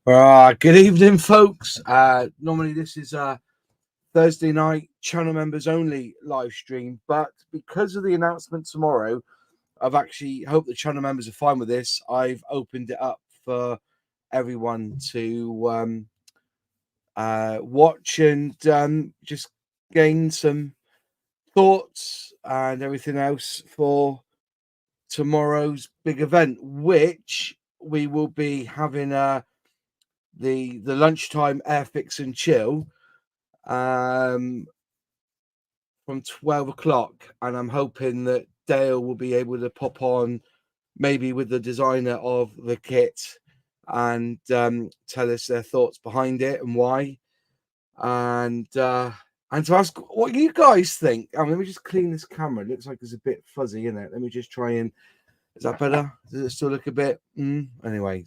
Good evening, folks. Normally this is a Thursday night channel members only live stream, but because of the announcement tomorrow, I've actually hope the channel members are fine with this. I've opened it up for everyone to watch and just gain some thoughts and everything else for tomorrow's big event, which we will be having the lunchtime Airfix and chill from 12 o'clock, and I'm hoping that Dale will be able to pop on maybe with the designer of the kit and tell us their thoughts behind it and why, and to ask what you guys think. Let me just clean this camera. It looks like it's a bit fuzzy, isn't it? Let me just try and is that better? Does it still look a bit anyway?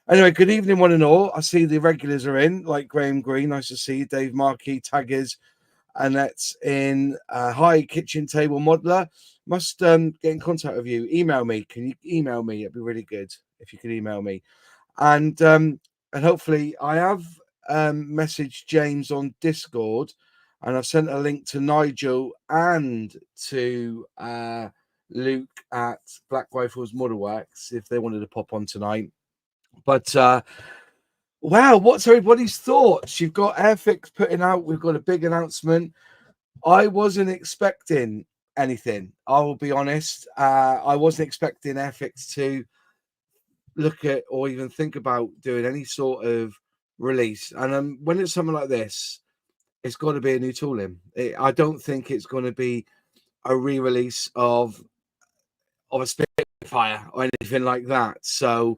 Anyway, good evening, one and all. I see the regulars are in, like Graham Green. Nice to see you. Dave Markey, Taggers, and that's in Hi Kitchen Table Modeler. Must get in contact with you. Email me. Can you email me? It'd be really good if you could email me. And hopefully I have messaged James on Discord, and I've sent a link to Nigel and to Luke at Black Rifles Modelworks if they wanted to pop on tonight. But wow, what's everybody's thoughts? You've got Airfix putting out, we've got a big announcement. I wasn't expecting anything, I will be honest. I wasn't expecting Airfix to look at or even think about doing any sort of release. And when it's something like this, it's got to be a new tooling. I don't think it's going to be a re-release of a Spitfire or anything like that. So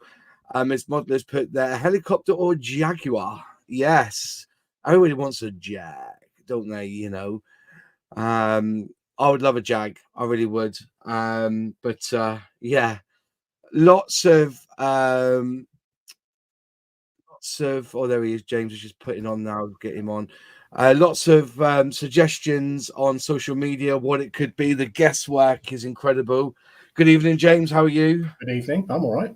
as modelers put there, a helicopter or Jaguar. Yes, everybody wants a Jag, don't they? You know, I would love a Jag. I really would. But yeah, lots of. Oh, there he is. James is just putting on now. Get him on. Lots of suggestions on social media what it could be. The guesswork is incredible. Good evening, James. How are you? Good evening. I'm all right.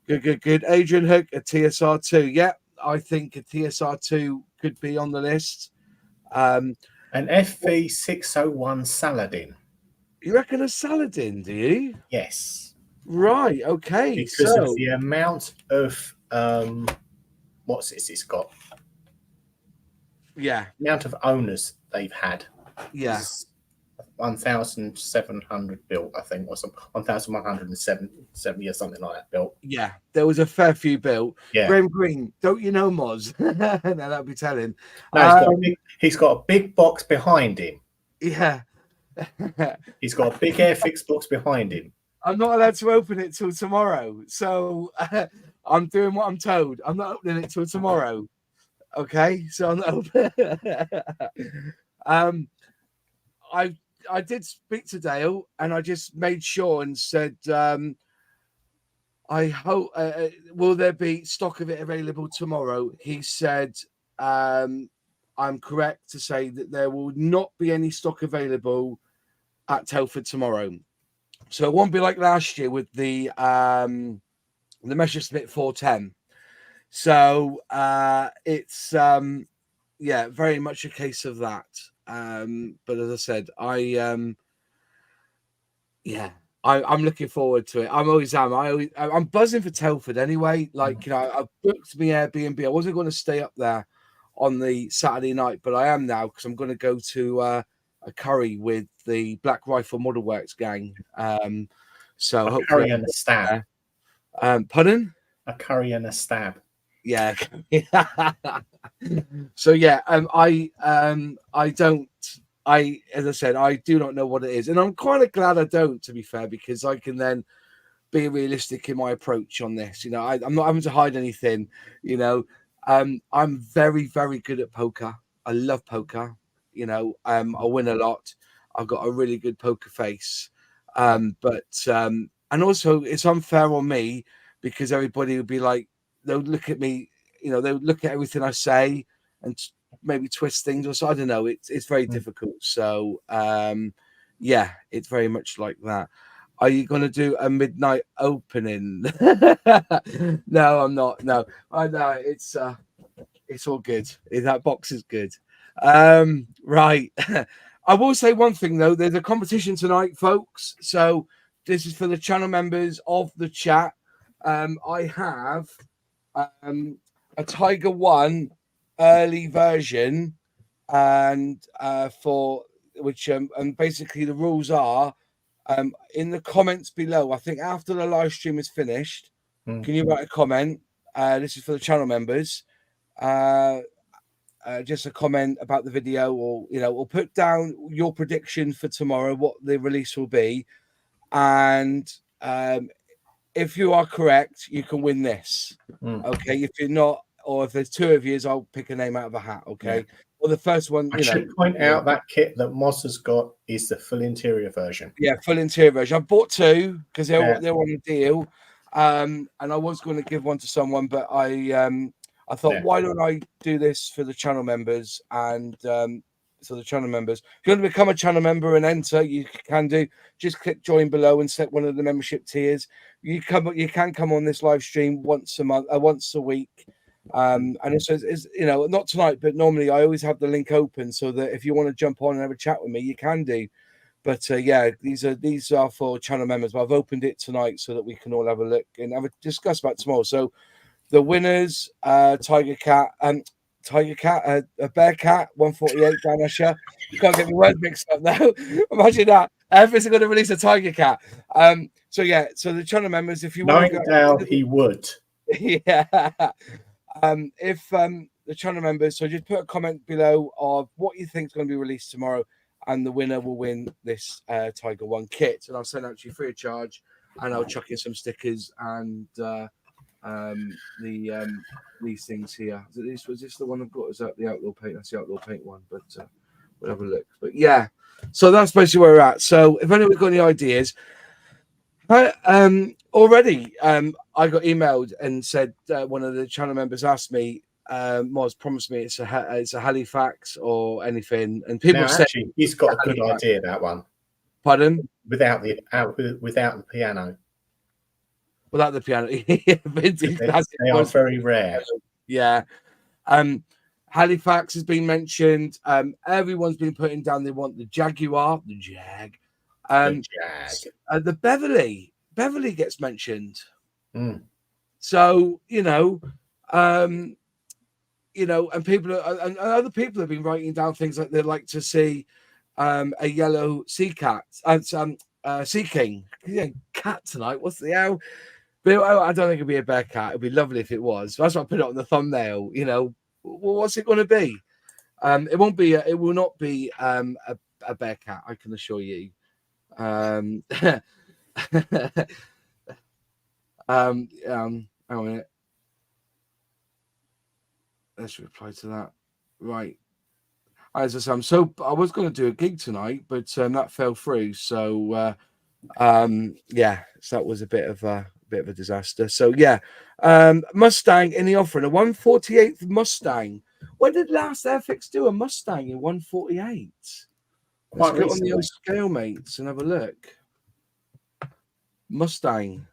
Good. Adrian Hook, a TSR2. Yeah, I think a TSR2 could be on the list. An FV601 Saladin. You reckon a Saladin, do you? Yes. Right, okay. Because of the amount of, what's this it's got? Yeah. The amount of owners they've had. Yeah. 1,700 built, I think, or some 1,170 or something like that built. Yeah, there was a fair few built. Yeah. Graham Green, don't you know Moz? No, that'd be telling. No, he's got a big box behind him. Yeah. He's got a big Airfix box behind him. I'm not allowed to open it till tomorrow, so I'm doing what I'm told. I'm not opening it till tomorrow. Okay, so I'm not open. I did speak to Dale, and I just made sure and said, I hope, will there be stock of it available tomorrow? He said, I'm correct to say that there will not be any stock available at Telford tomorrow. So it won't be like last year with the Messerschmitt 410. So it's yeah, very much a case of that. But as I said, I'm looking forward to it. I'm buzzing for Telford anyway. Like, you know, I booked my Airbnb. I wasn't going to stay up there on the Saturday night, but I am now because I'm going to go to a curry with the Black Rifle Modelworks gang. So a curry and a stab. Pardon? A curry and a stab. Yeah. So yeah, as I said, I do not know what it is, and I'm kind of glad I don't, to be fair, because I can then be realistic in my approach on this. You know, I'm not having to hide anything. You know, I'm very, very good at poker. I love poker. You know, I win a lot. I've got a really good poker face. And also it's unfair on me because everybody would be like, they'll look at me, you know, they'll look at everything I say and maybe twist things or so. I don't know. It's very difficult. So yeah, it's very much like that. Are you going to do a midnight opening? No, I'm not. No, I know it's all good. That box is good. Right. I will say one thing though. There's a competition tonight, folks. So this is for the channel members of the chat. I have a Tiger One early version, and for which and basically the rules are in the comments below. I think after the live stream is finished, can you write a comment? This is for the channel members. Just a comment about the video, or or put down your prediction for tomorrow, what the release will be, and if you are correct, you can win this. Okay, if you're not, or if there's two of you, I'll pick a name out of a hat. Okay, Yeah. well, the first one, I should point out that kit that Moss has got is the full interior version. Yeah, full interior version. I bought two because they're on a deal, and I was going to give one to someone, but I thought, why don't I do this for the channel members? And so the channel members, if you want to become a channel member and enter, you can do. Just click join below and select one of the membership tiers. You can come on this live stream once a month, once a week. And it's not tonight, but normally I always have the link open so that if you want to jump on and have a chat with me, you can do. But yeah, these are for channel members. But I've opened it tonight so that we can all have a look and have a discuss about tomorrow. So the winners, Tiger Cat, a Bear Cat, 148 Dan Usher. You can't get the words mixed up now. Imagine that. Everyone's going to release a Tiger Cat. So yeah, so the channel members, if you want to go, he would. Yeah. If the channel members, so just put a comment below of what you think is going to be released tomorrow, and the winner will win this Tiger One kit, and I'll send out to you free of charge, and I'll chuck in some stickers and these things here. Was this the one I've got? Is that the outlaw paint? That's the outlaw paint one, but we'll have a look. But yeah, so that's basically where we're at. So if anyone's got any ideas, already I got emailed and said one of the channel members asked me, Moz promised me it's a Halifax or anything, and people said he's got a good idea, that one. Pardon? Without the piano. Without the piano. They are very rare. Yeah. Halifax has been mentioned. Everyone's been putting down they want the Jaguar, the Jag. The Beverly gets mentioned. So and people and other people have been writing down things like they'd like to see a yellow sea cat, sea king. Cat tonight. What's the hell? But I don't think it'd be a bear cat. It'd be lovely if it was. That's why I put it on the thumbnail. What's it going to be? It won't be. It will not be a bear cat. I can assure you. Hang on a minute. Let's reply to that. Right. As I say, I was going to do a gig tonight, but that fell through. So yeah, so that was a bit of a disaster. So yeah, Mustang in the offering, a 148th Mustang. When did last Airfix do a Mustang in 148? Let's get on the old scale, mates, and have a look. Mustang.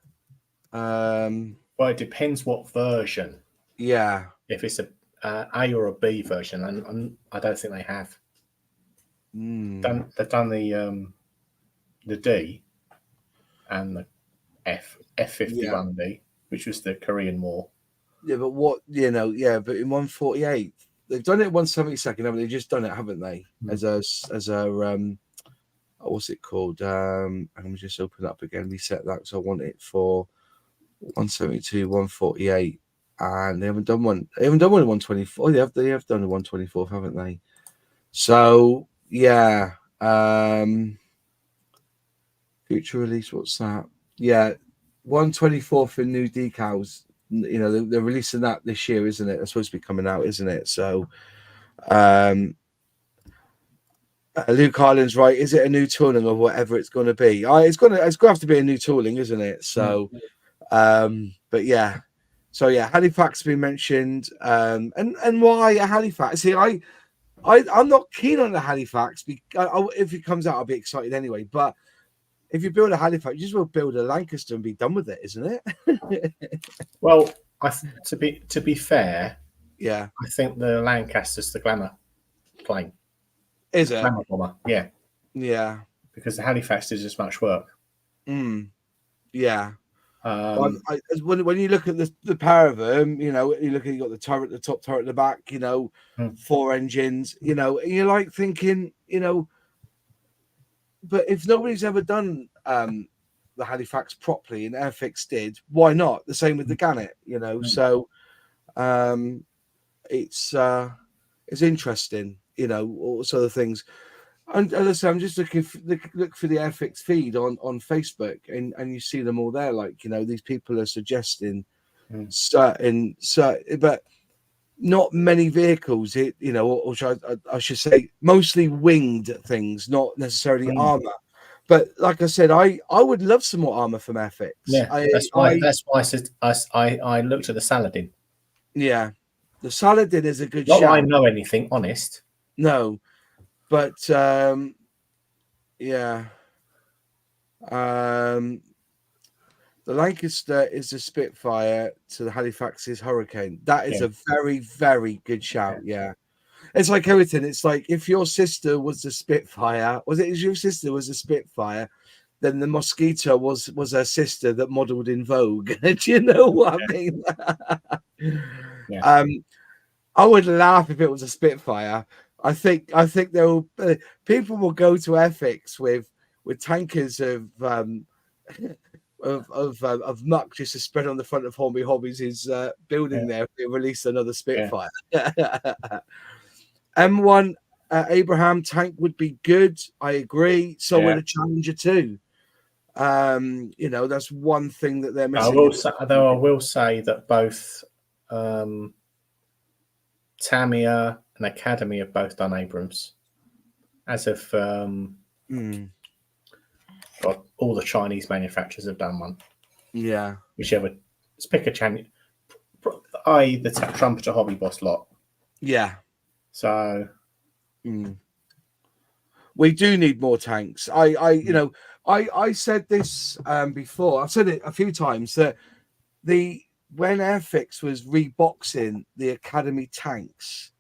Well, it depends what version. Yeah. If it's a or a B version, and I don't think they have. They've done the D and the F51D, which was the Korean War. Yeah, but what but in 148, they've done it at 172nd, haven't they? Just done it, haven't they? As a what's it called? I'm just open up again, reset that because I want it for 172, 148. And they haven't done one. They haven't done one in 124. They have done a 124, haven't they? So yeah. Future release. What's that? Yeah, 124 for new decals. They're releasing that this year, isn't it? That's supposed to be coming out, isn't it? So, Luke Harlan's right. Is it a new tooling or whatever it's going to be? It's going to have to be a new tooling, isn't it? So, but yeah. So yeah, Halifax has been mentioned, and why a Halifax? See, I'm not keen on the Halifax. If it comes out, I'll be excited anyway. But if you build a Halifax, you just will build a Lancaster and be done with it, isn't it? Well, to be fair, Yeah. I think the Lancaster's the glamour plane. Is it? Glamour bomber, yeah. Yeah. Because the Halifax is as much work. Yeah. Um, When you look at the pair of them, you got the turret, the top turret at the back, 4 engines, and you're like thinking, but if nobody's ever done the Halifax properly and Airfix did, why not? The same with the Gannet, So it's interesting, all sort of things. And as I say, I'm just look for the Airfix feed on Facebook, and you see them all there. Like these people are suggesting certain, but not many vehicles. Or I should say, mostly winged things, not necessarily armor. But like I said, I would love some more armor from Airfix. Yeah, that's why I said I looked at the Saladin. Yeah, the Saladin is a good Not shout. that I know anything, honest. No, but yeah. The Lancaster is a Spitfire to the Halifax's Hurricane. That is a very, very good shout. Yeah. It's like everything. It's like if your sister was a Spitfire, your sister was a Spitfire, then the Mosquito was her sister that modelled in Vogue. Do you know what I mean? Yeah. I would laugh if it was a Spitfire. I think there will people will go to Airfix with tankers of muck just to spread on the front of Hornby Hobbies' building there. If they release another Spitfire. M1 Abraham tank would be good. I agree. So would a Challenger too. That's one thing that they're missing. I will say that both Tamiya and Academy have both done Abrams. As of God, all the Chinese manufacturers have done one. Yeah. Whichever. Let's pick a champion. I.e. the Trumpeter Hobby Boss lot. Yeah. So we do need more tanks. I said this before. I've said it a few times that when Airfix was reboxing the Academy tanks,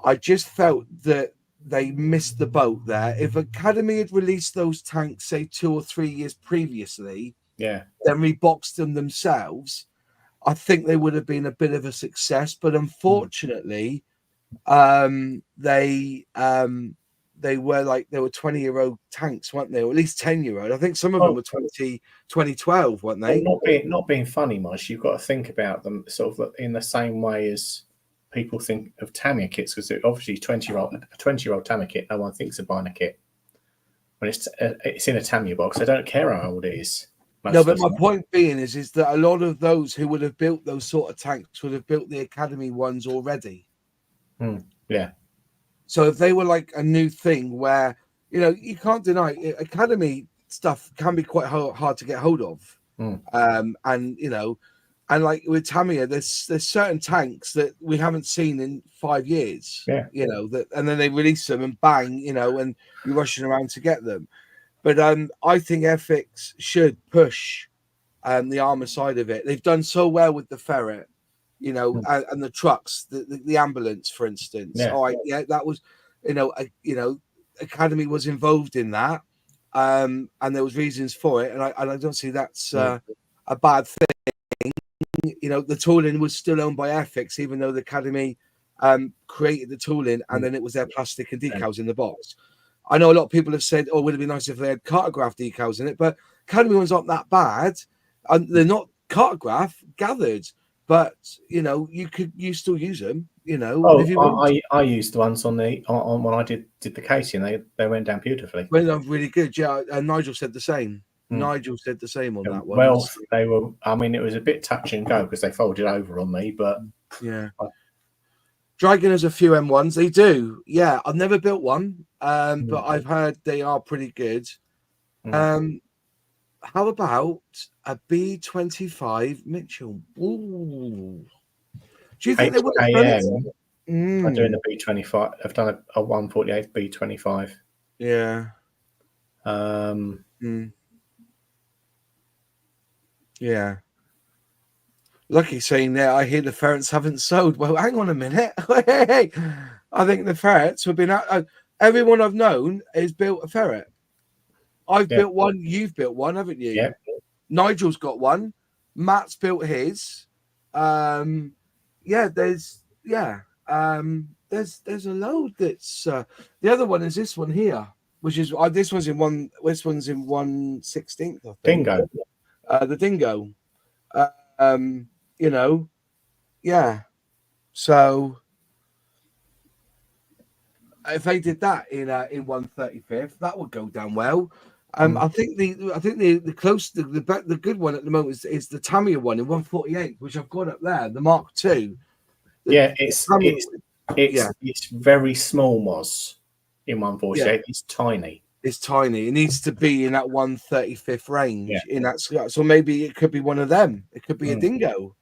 I just felt that they missed the boat there. If Academy had released those tanks, say 2 or 3 years previously, then reboxed them themselves, I think they would have been a bit of a success. But unfortunately, they were 20-year-old tanks, weren't they? Or at least 10-year-old. I think some of them were 2012, weren't they? Not being funny, Mosh, you've got to think about them sort of in the same way as people think of Tamiya kits, because obviously 20-year-old Tamiya kit, no one thinks of buying a kit. When it's in a Tamiya box, they don't care how old it is. No, but my point being is that a lot of those who would have built those sort of tanks would have built the Academy ones already. Yeah. So if they were like a new thing where, you can't deny Academy stuff can be quite hard to get hold of. And like with Tamiya, there's certain tanks that we haven't seen in 5 years. Yeah. And then they release them and bang, and you're rushing around to get them. But I think Airfix should push the armor side of it. They've done so well with the ferret, and the trucks, the ambulance, for instance. Yeah. That was, Academy was involved in that, and there was reasons for it, and I don't see that's a bad thing. The tooling was still owned by Airfix, even though the Academy created the tooling, and then it was their plastic and decals in the box. I know a lot of people have said, "Oh, would it be nice if they had cartograph decals in it?" But Academy ones aren't that bad, and they're not cartograph gathered. But you still use them. I used the ones on when I did the casing. They went down beautifully. Well, they're really good. Yeah, and Nigel said the same. Nigel said the same on that one. Well, they were. I mean, it was a bit touch and go because they folded over on me, but yeah. Dragon has a few M1s. They do. Yeah, I've never built one, but I've heard they are pretty good. How about a B25 Mitchell? Ooh. Do you think they would have done it? I'm doing a B25. I've done a 148 B25. Yeah. Yeah. Lucky saying there, I hear the ferrets haven't sold. Well, hang on a minute. Hey, I think the ferrets have been out. Everyone I've known has built a ferret. I've Yeah. built one. You've built one, haven't you? Yeah. Nigel's got one. Matt's built his. Yeah, there's there's a load that's the other one is this one here, which is this one's in 1/16, I think. Dingo. The dingo. You know, yeah. So if they did that in 1/35th, that would go down well. I think the close the good one at the moment is the Tamiya one in 1/48, which I've got up there, the Mark II. It's very small, Moz, in 1/48. Yeah. It's tiny. It's tiny. It needs to be in that 1/35th range. In that, so maybe it could be one of them. It could be a dingo.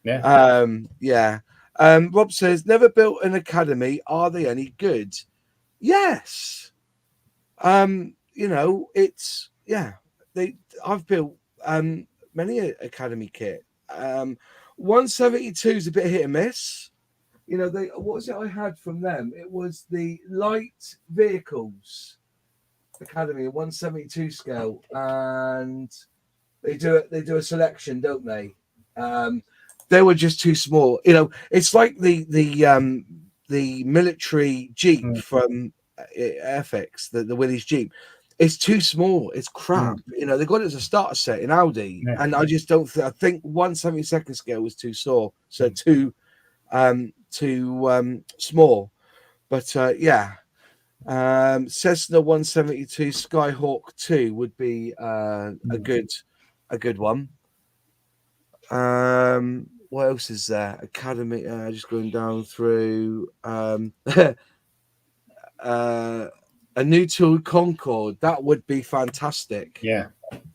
Yeah. Rob says, never built an academy. Are they any good? Yes. It's I've built many academy kit. 172 is a bit hit and miss. What was it I had from them? It was the light vehicles academy, 172 scale, and they do a selection, don't they? They were just too small. It's like the military Jeep from Airfix, the Willys Jeep. It's too small. It's crap. They got it as a starter set in Audi, and I just don't. I think 1/72 scale was too small, so too small. But Cessna 172 Skyhawk 2 would be a good one. What else is there? Academy. Just going down through. A new tool Concorde. That would be fantastic. Yeah.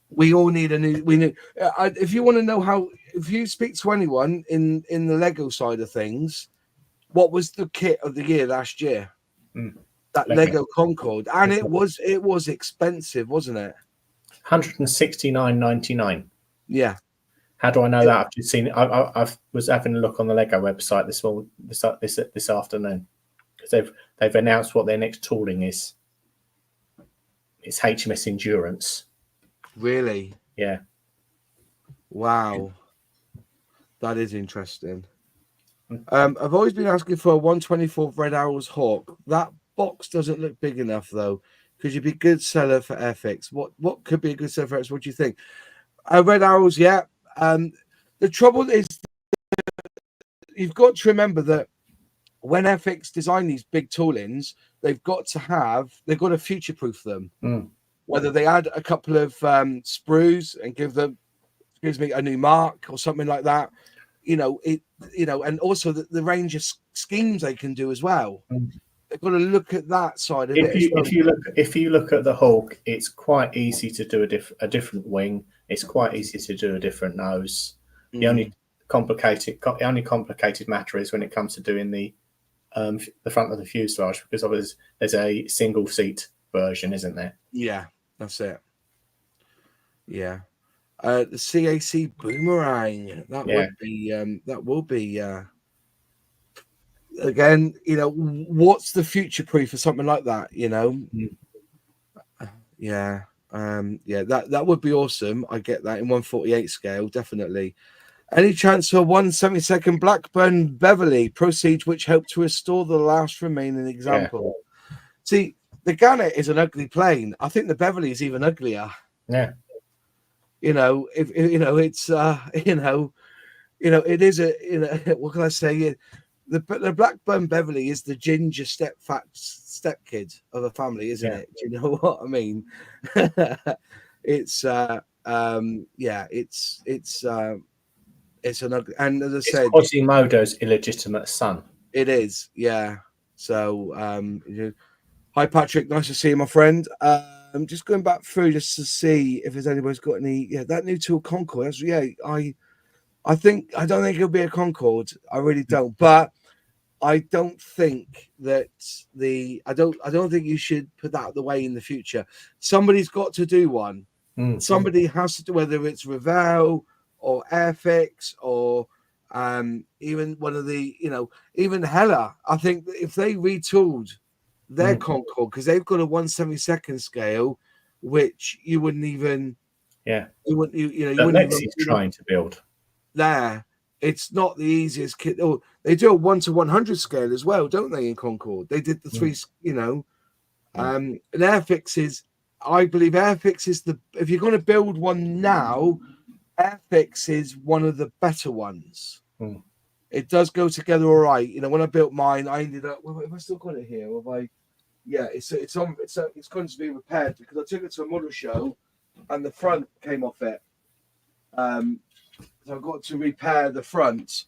We all need a new. We need. If you want to know how, if you speak to anyone in the Lego side of things, what was the kit of the year last year? That Lego Concorde, and it was expensive, wasn't it? 169.99. Yeah. How do I know that? I've just seen it. I was having a look on the Lego website this afternoon, because they've announced what their next tooling is. It's HMS Endurance. Really? Yeah. Wow. That is interesting. I've always been asking for a 1/24 Red Arrows Hawk. That box doesn't look big enough, though. Could you be a good seller for Airfix? What could be a good seller for Airfix? What do you think? Red Arrows, yeah. The trouble is, you've got to remember that when Airfix design these big toolings, they've got to future-proof them. Whether they add a couple of sprues and give them, a new mark or something like that, and also the range of schemes they can do as well. They've got to look at that side of it. If you look at the Hawk, it's quite easy to do a different wing. It's quite easy to do a different nose. The only complicated matter is when it comes to doing the front of the fuselage, because obviously there's a single seat version, isn't there? Yeah, that's it. Yeah. The CAC Boomerang, that will be again, what's the future proof for something like that? That would be awesome. I get that in 1/48 scale, definitely. Any chance for 1/72 Blackburn Beverley proceeds which helped to restore the last remaining example? See, the Gannet is an ugly plane. I think the Beverley is even uglier. Yeah. If it's it is what can I say? The Blackburn Beverley is the ginger step kid of a family, isn't it? Do you know what I mean? It's an ugly, and as I said, Quasimodo's illegitimate son. It is, yeah. So hi Patrick, nice to see you, my friend. I'm just going back through just to see if there's anybody's got any. Yeah, that new tool Concorde. I don't think it'll be a Concorde. I really don't. But I don't think that I don't think you should put that out of the way in the future. Somebody's got to do one. Somebody has to do, whether it's Revell or Airfix or even one of the, even Hella. I think that if they retooled their Concorde, because they've got a 1/72 scale, which you wouldn't even, Yeah. you wouldn't, you That wouldn't Lex even is trying to build. there. It's not the easiest kit. Oh, they do a 1/100 scale as well, don't they? In Concorde, they did the three. And Airfix is, I believe, Airfix is if you're going to build one now, Airfix is one of the better ones. It does go together all right. When I built mine, I ended up. Well, have I still got it here? Have I? Yeah, it's going to be repaired because I took it to a model show, and the front came off it. So I've got to repair the front.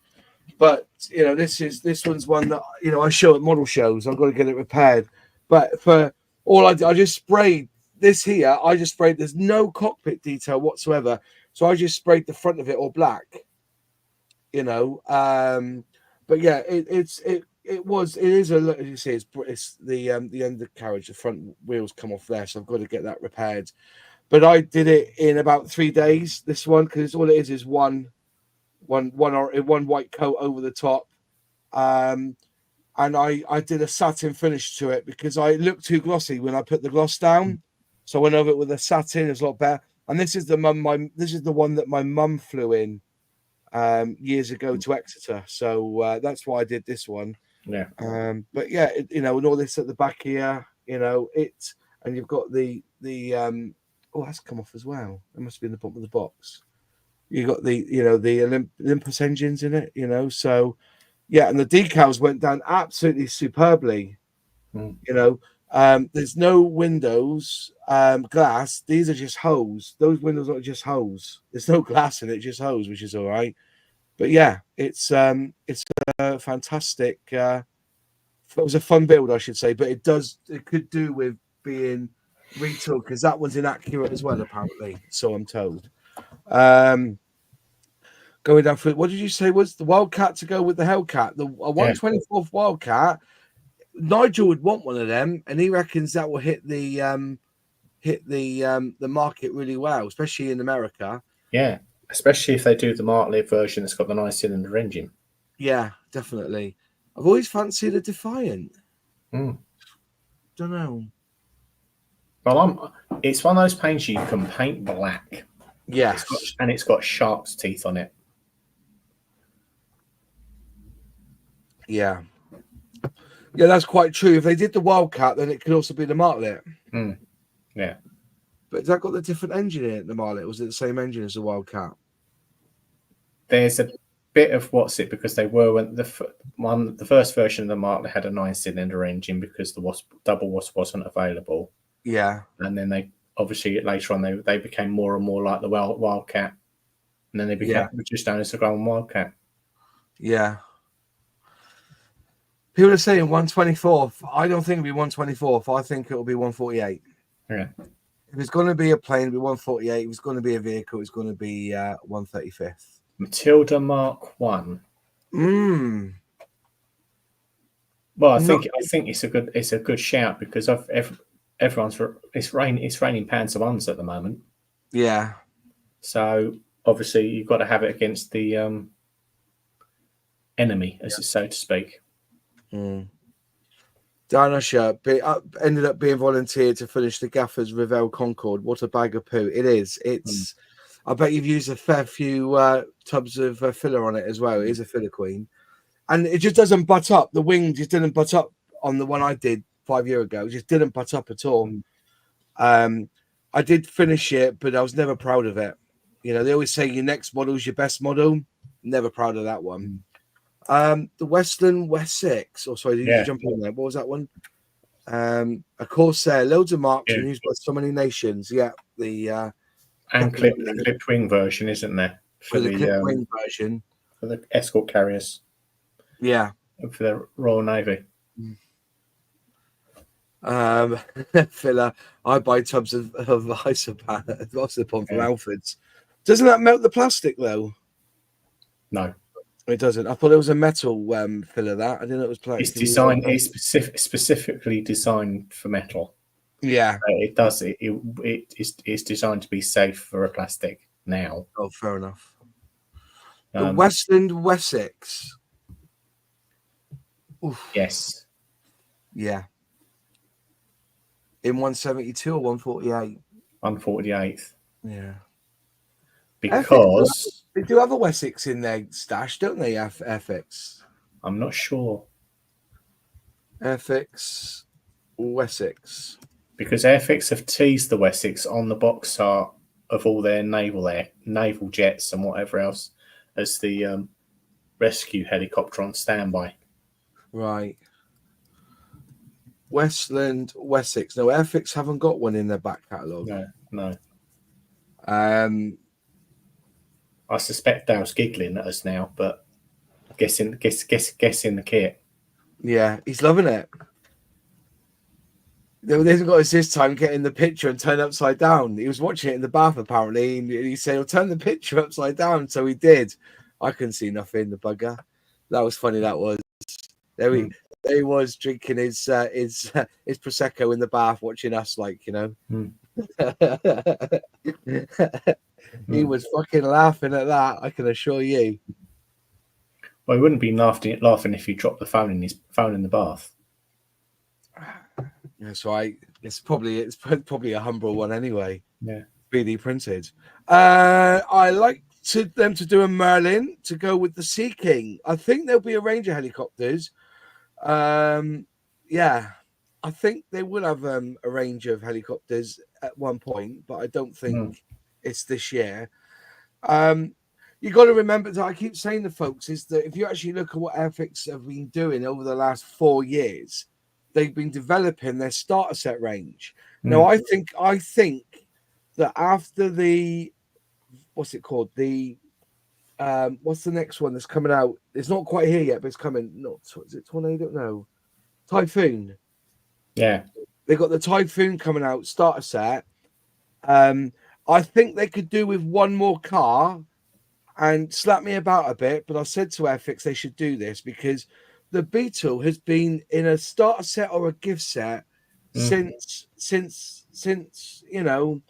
But this one's one that I show at model shows. I've got to get it repaired. But for all I did, I just sprayed this here. I just sprayed. There's no cockpit detail whatsoever, so I just sprayed the front of it all black. But yeah, it is a, as you say, it's the undercarriage, the front wheels come off there, so I've got to get that repaired. But I did it in about 3 days. This one, because all it is one white coat over the top, and I did a satin finish to it because I looked too glossy when I put the gloss down. So I went over it with a satin. It's a lot better. And this is the one that my mum flew in years ago to Exeter. So that's why I did this one. Yeah. But yeah, and all this at the back here, and you've got the oh, that's come off as well. It must be in the bottom of the box. You got the Olympus engines in it, so yeah, and the decals went down absolutely superbly. There's no windows, glass. These are just hose. Those windows are just hose. There's no glass in it, just hose, which is all right. But yeah, it's a fantastic. It was a fun build, I should say, but it could do with being retooled because that one's inaccurate as well, apparently. So I'm told. Going down for what did you say was the Wildcat to go with the Hellcat? The 124th Wildcat. Nigel would want one of them, and he reckons that will hit the market really well, especially in America. Yeah, especially if they do the Mark Live version that's got the 9-cylinder engine. Yeah, definitely. I've always fancied a Defiant. Don't know. Well, it's one of those paints you can paint black. Yes, it's got shark's teeth on it. Yeah, that's quite true. If they did the Wildcat, then it could also be the Martlet. Yeah. But has that got the different engine in it, the Martlet? Was it the same engine as the Wildcat? There's a bit of because they were when the first version of the Martlet had a 9-cylinder engine because the double wasp wasn't available. Yeah. And then they obviously later on they became more and more like the Wildcat, and then they became just known as the Golden Wildcat. Yeah. People are saying 124th. I don't think it'll be 124th. I think it'll be 148. Yeah. If it's going to be a plane, it'll be 148. If it's going to be a vehicle, it's going to be 135th. Matilda Mark 1. Well, I think it's a good shout because it's raining Panzer ones at the moment. Yeah. So obviously you've got to have it against the enemy, so to speak. Dino shirt ended up being volunteered to finish the Gaffer's Revell Concorde. What a bag of poo it is. It's I bet you've used a fair few tubs of filler on it as well. It is a filler queen, and it just doesn't butt up. The wing just didn't butt up on the one I did 5 years ago. It just didn't butt up at all. I did finish it, but I was never proud of it. They always say your next model is your best model. Never proud of that one. The Western Wessex, did you jump in there? What was that one? A Corsair, loads of marks and used by so many nations. Yeah, the clipped wing version, isn't there? For the clipped wing version for the escort carriers. Yeah, for the Royal Navy. Filler, I buy tubs of Isopon from Alfred's. Doesn't that melt the plastic though? No. It doesn't. I thought it was a metal filler. That I didn't know it was plastic. It's designed. It's specifically designed for metal. Yeah, it does. It's designed to be safe for a plastic now. Oh, fair enough. The Westland Wessex. Oof. Yes. Yeah. In 172 or 148? 148th. Yeah. Because they do have a Wessex in their stash, don't they, Airfix? I'm not sure. Airfix Wessex. Because Airfix have teased the Wessex on the box art of all their naval jets and whatever else as the rescue helicopter on standby. Right. Westland Wessex. No, Airfix haven't got one in their back catalogue. No. I suspect Dale's giggling at us now, but guessing the kit. Yeah, he's loving it. They hasn't got us this time getting the picture and turn it upside down. He was watching it in the bath apparently, and he said, "I'll turn the picture upside down." So he did. I couldn't see nothing. The bugger. That was funny. That was. There he was drinking his prosecco in the bath, watching us, like, you know. He was fucking laughing at that. I can assure you. Well, he wouldn't be laughing if you dropped the phone in the bath. That's right. It's probably a humble one anyway. Yeah. 3D printed. I like them to do a Merlin to go with the Sea King. I think there'll be a range of helicopters. Yeah, I think they will have a range of helicopters at one point, but I don't think it's this year. You got to remember that I keep saying to folks is that if you actually look at what Airfix have been doing over the last 4 years, they've been developing their starter set range. Now, I think that after the what's it called? The what's the next one that's coming out? It's not quite here yet, but it's coming. Not is it Tornado? No, Typhoon. Yeah, they got the Typhoon coming out starter set. I think they could do with one more car and slap me about a bit, but I said to Airfix they should do this because the Beetle has been in a starter set or a gift set since you know,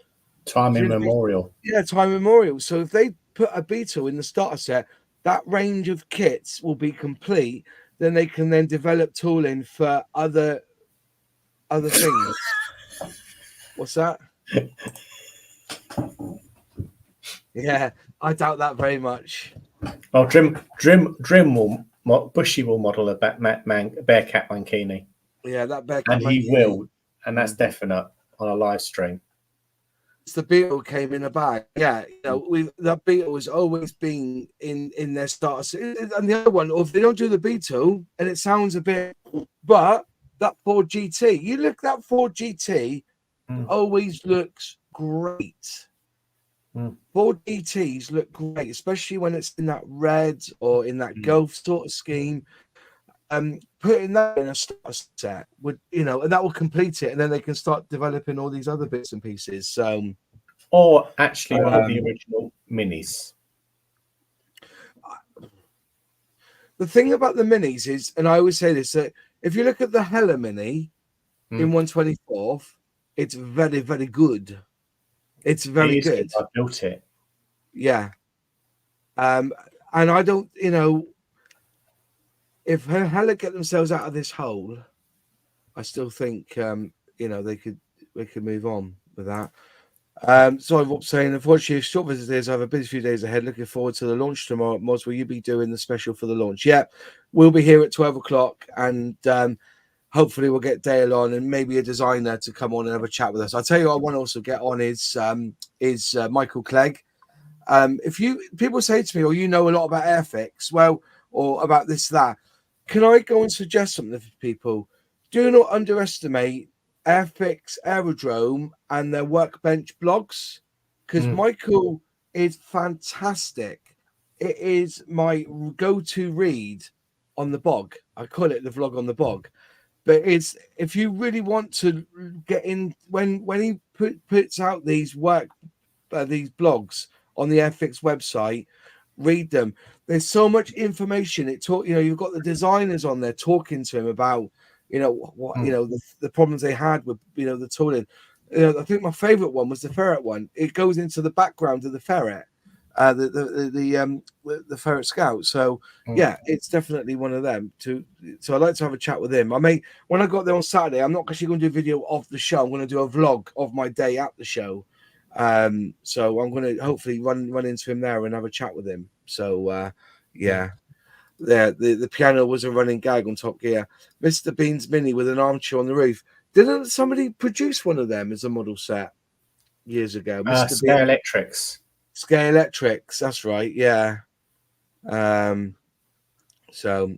time immemorial. Yeah, time immemorial. So if they put a Beetle in the starter set, that range of kits will be complete. Then they can then develop tooling for other things. What's that? Yeah, I doubt that very much. Oh, Drim Bushy will model a Bearcat Mankini. Yeah, that Bearcat and he will, and that's definite on a live stream. It's the Beetle came in a bag. Yeah, you know, that Beetle has always been in their starter. And the other one, or if they don't do the Beetle, and it sounds a bit, but that Ford GT, you look, that Ford GT always looks great. Ford GTs look great, especially when it's in that red or in that Gulf sort of scheme. Putting that in a starter set would, you know, and that will complete it, and then they can start developing all these other bits and pieces. So, or actually one of the original minis. The thing about the minis is, and I always say this, that if you look at the Hella Mini in 1/24th, it's very, very good. It's very good. I built it. Yeah. And I don't, you know, if Hella get themselves out of this hole, I still think, you know, they could move on with that. Sorry, Rob saying, unfortunately, short visitors, I have a busy few days ahead. Looking forward to the launch tomorrow. Moz, will you be doing the special for the launch? Yeah, we'll be here at 12 o'clock, and hopefully we'll get Dale on and maybe a designer to come on and have a chat with us. I'll tell you, I want to also get on is Michael Clegg. If people say to me, "Oh, you know a lot about Airfix," well, or about this, that, can I go and suggest something for people? Do not underestimate Airfix Aerodrome and their workbench blogs, because Michael is fantastic. It is my go-to read on the bog. I call it the vlog on the bog. But it's, if you really want to get in, when he puts out these these blogs on the Airfix website, read them. There's so much information. You've got the designers on there talking to him about, you know, what the problems they had with, you know, the tooling. I think my favorite one was the ferret one. It goes into the background of the ferret. the Ferret Scout. So yeah, it's definitely one of them. So I'd like to have a chat with him. I may, when I got there on Saturday, I'm not actually going to do a video of the show. I'm going to do a vlog of my day at the show. So I'm going to hopefully run into him there and have a chat with him. So yeah. There, the piano was a running gag on Top Gear. Mr. Bean's Mini with an armchair on the roof. Didn't somebody produce one of them as a model set years ago? Mr. Scale Bean Electrics. Scale Electrics, that's right, yeah. So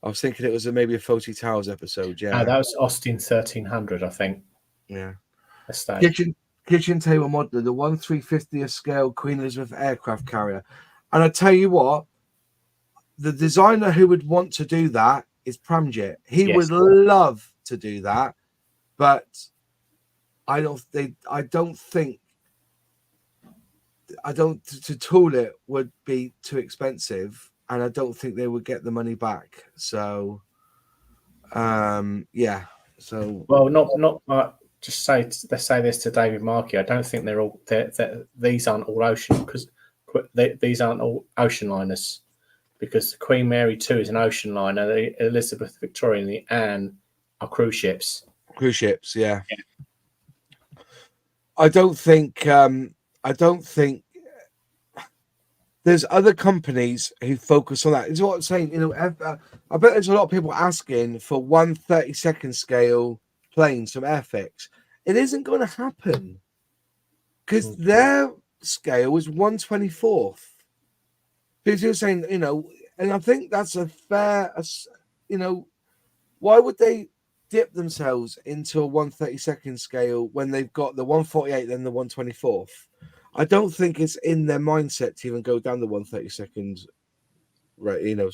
I was thinking it was maybe a Fawlty Towers episode, yeah. That was Austin 1300, I think. Yeah. Estate. Kitchen table modeler, the 1/350th scale Queen Elizabeth aircraft carrier. And I tell you what, the designer who would want to do that is Pramjit. He would love to do that, but I don't think to tool it would be too expensive, and I don't think they would get the money back. So yeah. So well, not just say let's say this to David Markey. I don't think these aren't all ocean, because these aren't all ocean liners, because the Queen Mary 2 is an ocean liner, the Elizabeth Victoria and the Anne are cruise ships. Cruise ships, yeah. I don't think there's other companies who focus on that. Is what I'm saying. You know, I bet there's a lot of people asking for 1/32nd scale planes from Airfix. It isn't going to happen because their scale is 1/24th. People are saying, you know, and I think that's a fair, you know, why would they dip themselves into a 1/32nd scale when they've got the 148 then the 1/24th? I don't think it's in their mindset to even go down the 1/32nd, right? You know,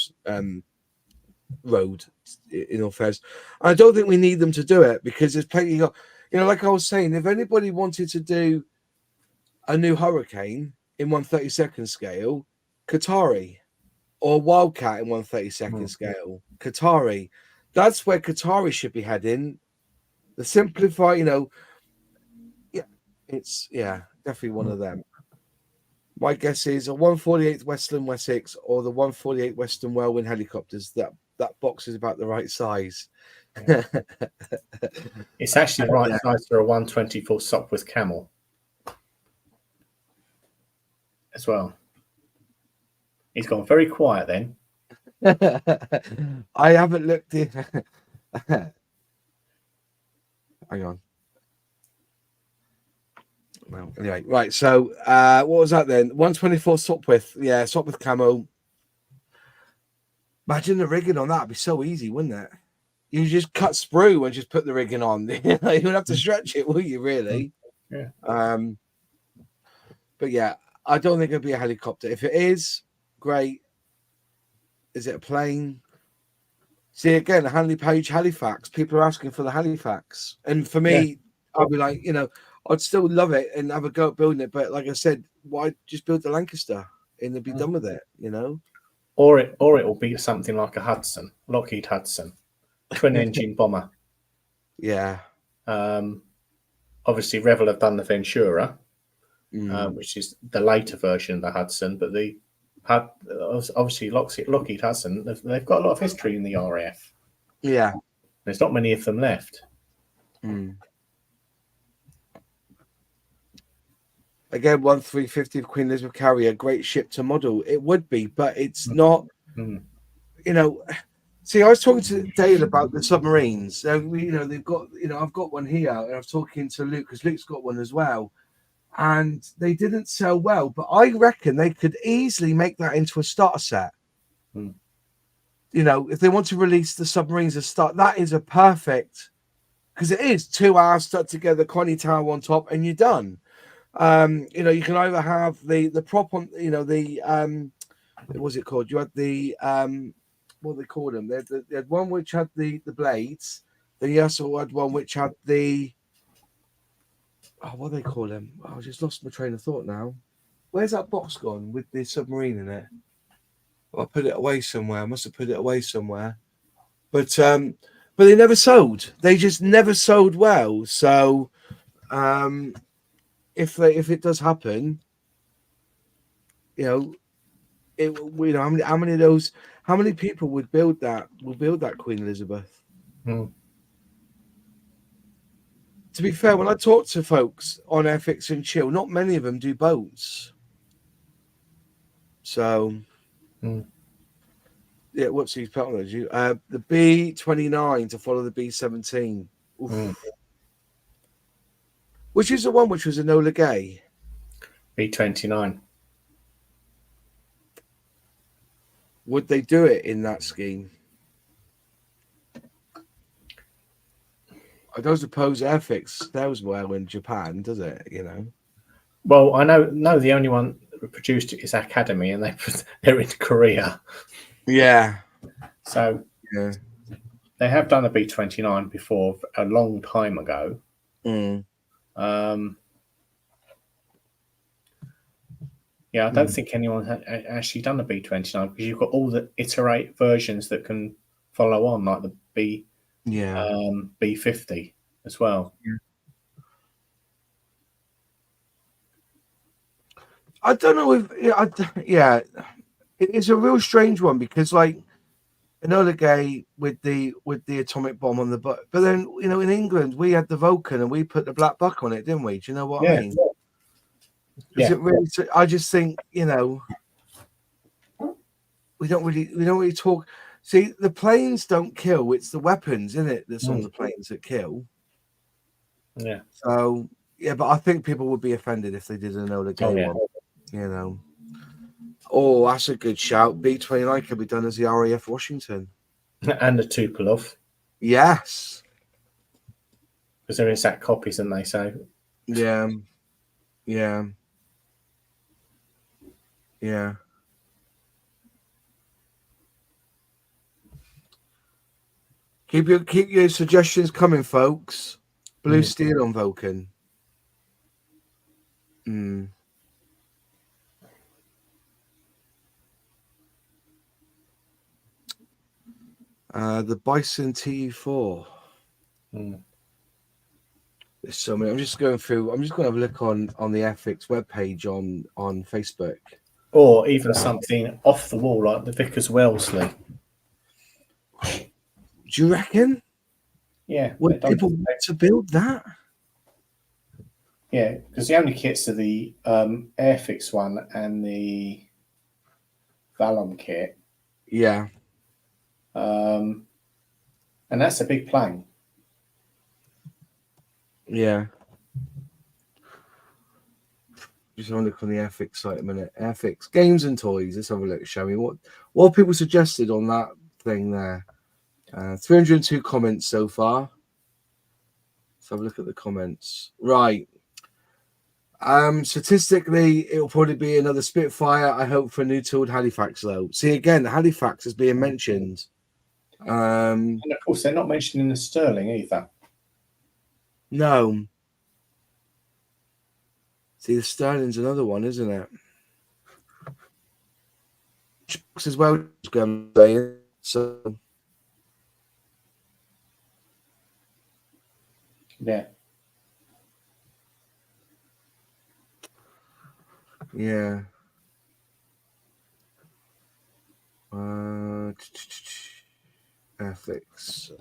road. In all fairness, I don't think we need them to do it because there's plenty of, you know, like I was saying, if anybody wanted to do a new Hurricane in 1/32nd scale, Qatari, or Wildcat in 1/32nd scale, Qatari. That's where Qatari should be heading. The Simplify, you know, yeah, it's definitely one of them. My guess is a 148th Westland Wessex or the 148 Western Whirlwind helicopters. That box is about the right size. It's actually the right size for a 124 Sopwith Camel as well. He's gone very quiet then. I haven't looked in. Hang on. Well, anyway, right. So, what was that then? 124 Sopwith. Yeah, Sopwith camo. Imagine the rigging on that. It'd be so easy, wouldn't it? You just cut sprue and just put the rigging on. You wouldn't have to stretch it, will you, really? Yeah. But yeah, I don't think it'll be a helicopter. If it is, great. Is it a plane? See, again, Hanley Page Halifax. People are asking for the Halifax. And for me, I'd be like, you know, I'd still love it and have a go at building it. But like I said, why just build the Lancaster and be done with it, you know? Or it will be something like a Hudson, Lockheed Hudson, twin engine bomber. Yeah. Obviously, Revell have done the Ventura, which is the later version of the Hudson, but obviously Lockheed Hudson, they've got a lot of history in the RAF. Yeah. There's not many of them left. Again, 1/350th Queen Elizabeth carrier, great ship to model. It would be, but it's not. You know, see, I was talking to Dale about the submarines. You know, they've got. You know, I've got one here, and I was talking to Luke because Luke's got one as well, and they didn't sell well. But I reckon they could easily make that into a starter set. You know, if they want to release the submarines as start, that is a perfect, because it is 2 hours stuck together, Connie Tower on top, and you're done. You know, you can either have the prop on, you know, the what was it called? You had the what they called them? They had one which had the blades. Then you also had one which had the what do they call them? I just lost my train of thought now. Where's that box gone with the submarine in it? I put it away somewhere. I must have put it away somewhere. But they never sold. They just never sold well. So if it does happen, you know, how many of those, how many people would build that? Will build that Queen Elizabeth? Mm. To be fair, when I talk to folks on Airfix and Chill, not many of them do boats. So, yeah, what's these technology? The B29 to follow the B17. Which is the one which was Enola Gay? B29. Would they do it in that scheme? I don't suppose Airfix sells well in Japan, does it? You know. Well, I know the only one that produced it is Academy, and they're in Korea. Yeah. So yeah, they have done a B29 before a long time ago. Yeah, I don't think anyone had actually done a B29 because you've got all the iterate versions that can follow on, like the B50 as well. I don't know if it's a real strange one because like Enola Gay with the atomic bomb on the butt, but then in England we had the Vulcan and we put the black buck on it, didn't we? Do you know what I mean? Is it really? I just think we don't really talk. See, the planes don't kill; it's the weapons, isn't it? That's on the planes that kill. Yeah. So but I think people would be offended if they did an Enola Gay one. Oh, that's a good shout. B29 could be done as the RAF Washington. And the Tupolev. Yes. Because they're exact copies, and they say. Yeah. Keep your suggestions coming, folks. Blue steel on Vulcan. The Bison T4. There's so many. I'm just going to have a look on the Airfix webpage on Facebook. Or even something off the wall like the Vickers Wellesley. Do you reckon? Yeah. Would people want to build that? Yeah, because the only kits are the Airfix one and the Vallon kit. Yeah. And that's a big plane. Yeah. Just want to look on the Airfix site a minute. Airfix games and toys. Let's have a look, shall we? What people suggested on that thing there? 302 comments so far. Let's have a look at the comments. Right. Statistically, it'll probably be another Spitfire. I hope for a new tooled Halifax though. See again, the Halifax is being mentioned. And of course, they're not mentioning the Sterling either. No. See, the Sterling's another one, isn't it? As well, so. Yeah. Yeah. Airfix.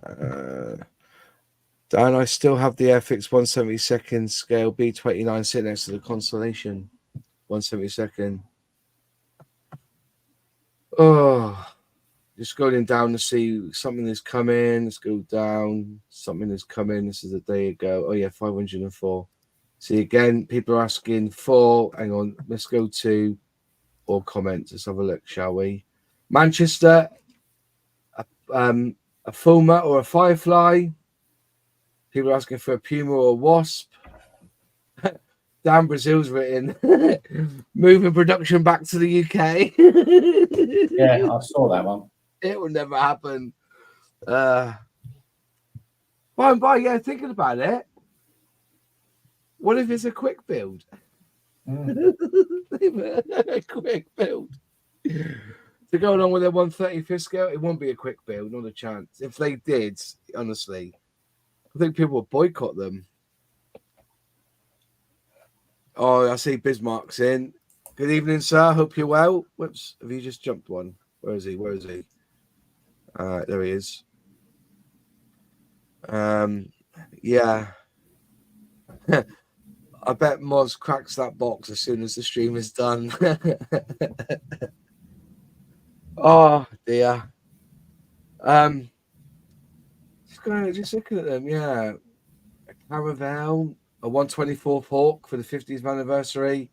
Dan, I still have the Airfix 1/72 scale B29 sitting next to the Constellation 1/72. Oh, just going down to see something is coming. Let's go down. Something is coming. This is a day ago. Oh yeah, 504. See again, people are asking for. Hang on, let's go to all comments. Let's have a look, shall we? Manchester, a Fulmer or a Firefly. People are asking for a Puma or a Wasp. Dan Brazil's written, moving production back to the UK. Yeah, I saw that one. It will never happen. By and by, yeah, thinking about it. What if it's a quick build? A quick build. To go along with their 135th scale, it won't be a quick build, not a chance. If they did, honestly, I think people would boycott them. Oh, I see Bismarck's in. Good evening, sir. Hope you're well. Whoops, have you just jumped one? Where is he? Where is he? There he is. Yeah. I bet Moz cracks that box as soon as the stream is done. Oh dear. Just looking at them, yeah. A Caravel, a 124th Hawk for the 50th anniversary.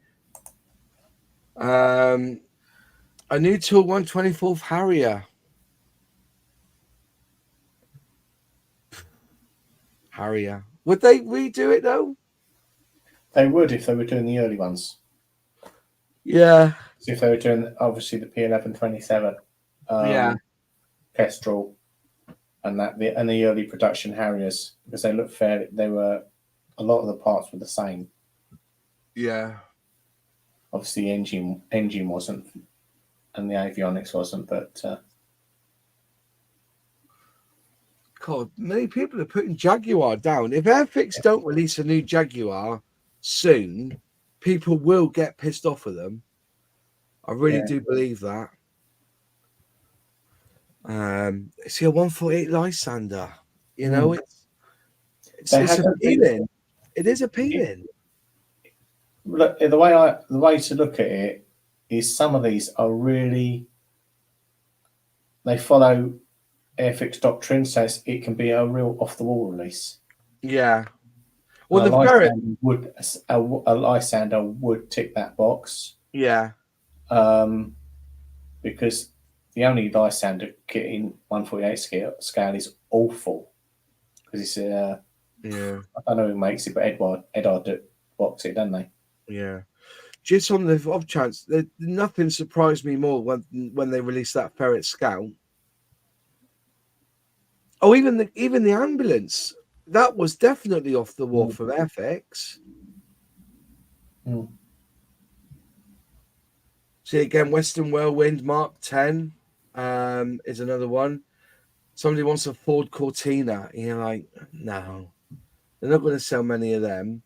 A new tool 124th Harrier. Harrier. Would they redo it though? They would if they were doing the early ones. Yeah. So if they were doing obviously the P1127 Yeah. Kestrel and the early production Harriers, because they looked fair. They were, a lot of the parts were the same. Yeah. Obviously, the engine wasn't, and the avionics wasn't, but God, many people are putting Jaguar down. If Airfix don't release a new Jaguar soon, people will get pissed off with them. I really do believe that. See a 148 Lysander. You know, it's appealing. It is appealing. Look, the way to look at it is some of these are really, they follow Airfix doctrine, so it can be a real off the wall release. Yeah. Well, a Lysander would tick that box. Yeah. Because the only Lysander kit in 148 scale is awful. Because it's yeah. I don't know who makes it, but Edward box it, don't they? Yeah. Just on the off chance, nothing surprised me more when they released that Ferret Scout. Oh, even the ambulance, that was definitely off the wall from Airfix. See again, Western Whirlwind Mark 10 is another one. Somebody wants a Ford Cortina. You're like, no, they're not going to sell many of them.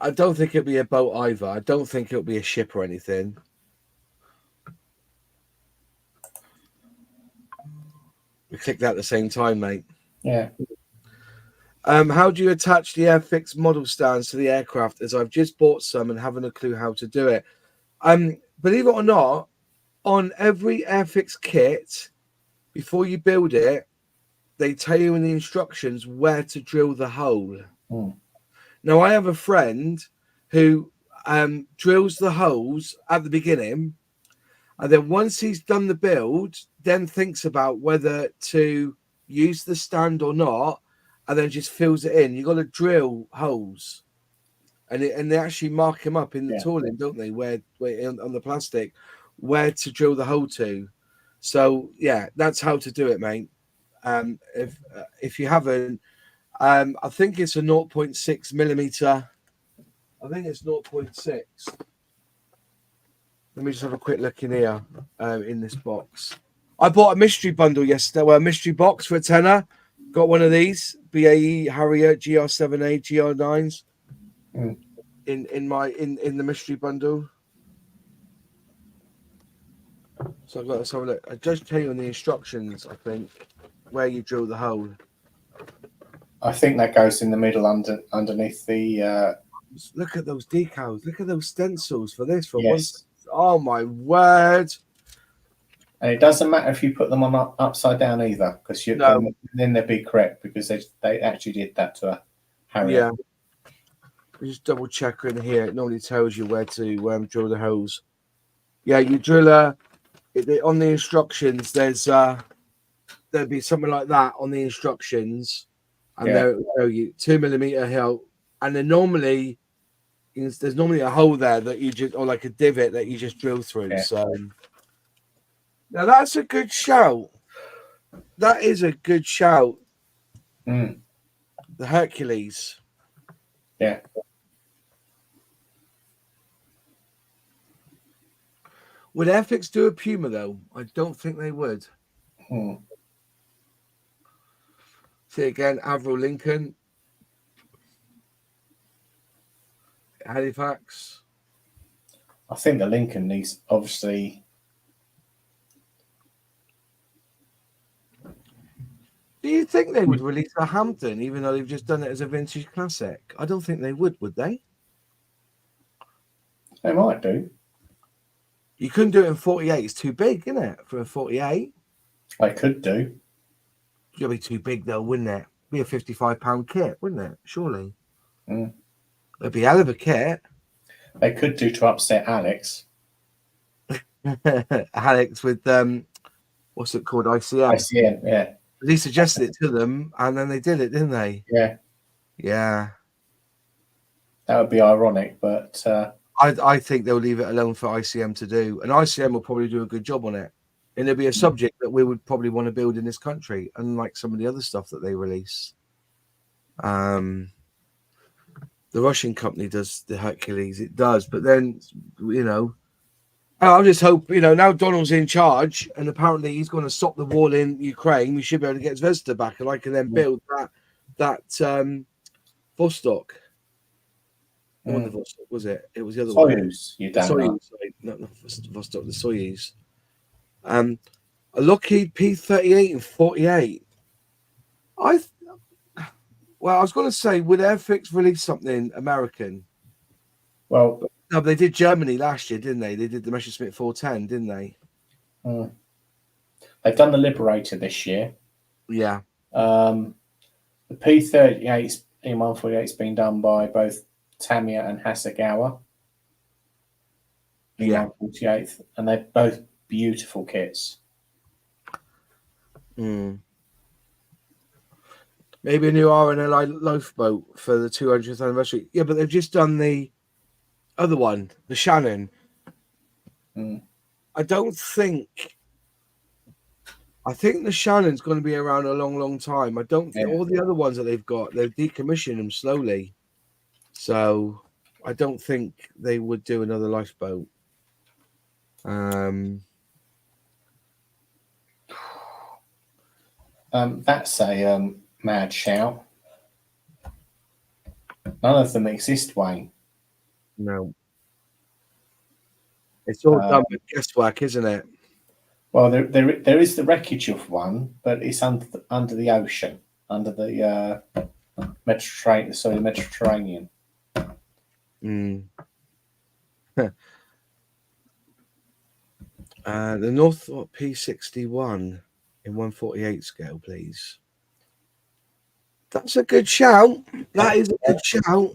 I don't think it'll be a boat either. I don't think it'll be a ship or anything. We clicked that at the same time, mate. Yeah. How do you attach the Airfix model stands to the aircraft? As I've just bought some and haven't a clue how to do it. Believe it or not, on every Airfix kit, before you build it, they tell you in the instructions where to drill the hole. Now, I have a friend who drills the holes at the beginning, and then once he's done the build, then thinks about whether to use the stand or not, and then just fills it in. You've got to drill holes, and they actually mark them up in the tooling, don't they? Where on the plastic, where to drill the hole to. So yeah, that's how to do it, mate. If you haven't, I think it's a 0.6 millimeter. I think it's 0.6. Let me just have a quick look in here in this box. I bought a mystery bundle yesterday. Well, a mystery box for a tenner. Got one of these BAE Harrier GR7A GR9s in the mystery bundle. So I've got to have a look. I just tell you on the instructions, I think, where you drill the hole. I think that goes in the middle underneath the. Look at those decals. Look at those stencils for this. Yes. Oh my word! And it doesn't matter if you put them on upside down either, because then they'd be correct, because they actually did that to a Harrier. Yeah. Just double check in here. It normally tells you where to drill the holes. Yeah, you drill on the instructions. There'll be something like that on the instructions, and they'll show you 2 millimeter hole, and then there's normally a hole there that you just, or like a divot that you just drill through. Yeah. So now that's a good shout. That is a good shout. The Hercules. Yeah. Would Airfix do a Puma though? I don't think they would. See again, Avril Lincoln. Halifax. I think the Lincoln needs, obviously. Do you think they would release a Hampton, even though they've just done it as a vintage classic? I don't think they would they? They might do. You couldn't do it in 48. It's too big, isn't it, for a 48? They could do. It'd be too big, though, wouldn't it? Be a £55 kit, wouldn't it? Surely. Mm. It'd be a hell of a kit. They could do to upset Alex. Alex with, what's it called? ICM. ICM, yeah. He suggested it to them, and then they did it, didn't they? Yeah. Yeah. That would be ironic, but... I think they'll leave it alone for ICM to do. And ICM will probably do a good job on it. And it'll be a subject that we would probably want to build in this country, unlike some of the other stuff that they release. The Russian company does the Hercules, it does. But then, I'll just hope, now Donald's in charge, and apparently he's going to stop the war in Ukraine. We should be able to get Zvezda back, and I can then build that Vostok. Not the Vostok, was it? It was the other Soyuz, one. You don't know. Sorry, not Vostok, the Soyuz. A Lockheed P-38 and 48. I was going to say, would Airfix release something American? Well, no, but they did Germany last year, didn't they? They did the Messerschmitt 410, didn't they? They've done the Liberator this year. Yeah. The P-38 E-148 has been done by both Tamiya and Hasegawa. Yeah. 48th, and they're both beautiful kits. Maybe a new RNLI loaf boat for the 200th anniversary. Yeah, but they've just done the other one, the Shannon. I think the Shannon's going to be around a long, long time. I don't think all the other ones that they've got, they've decommissioned them slowly. So I don't think they would do another lifeboat. That's a mad shout. None of them exist, Wayne. No. It's all done with guesswork, isn't it? Well, there is the wreckage of one, but it's under the ocean, under the Mediterranean. The Northrop P61 in 148 scale, please. That's a good shout. That is a good shout.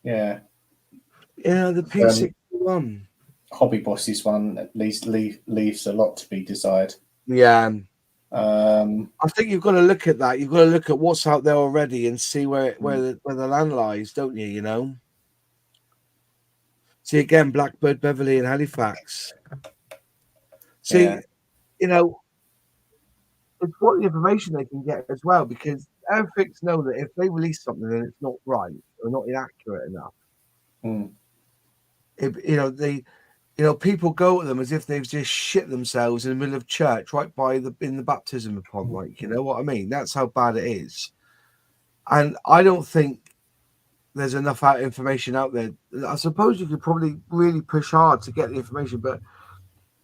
Yeah. Yeah, the P61. Hobby Boss's one at least leaves a lot to be desired. Yeah. I think you've got to look at that. You've got to look at what's out there already and see where the land lies, don't you? See again, Blackbird, Beverly, and Halifax. See, it's what the information they can get as well, because Airfix know that if they release something and it's not right or not inaccurate enough, people go at them as if they've just shit themselves in the middle of church, right in the baptism pond, you know what I mean? That's how bad it is. And I don't think there's enough information out there. I suppose you could probably really push hard to get the information, but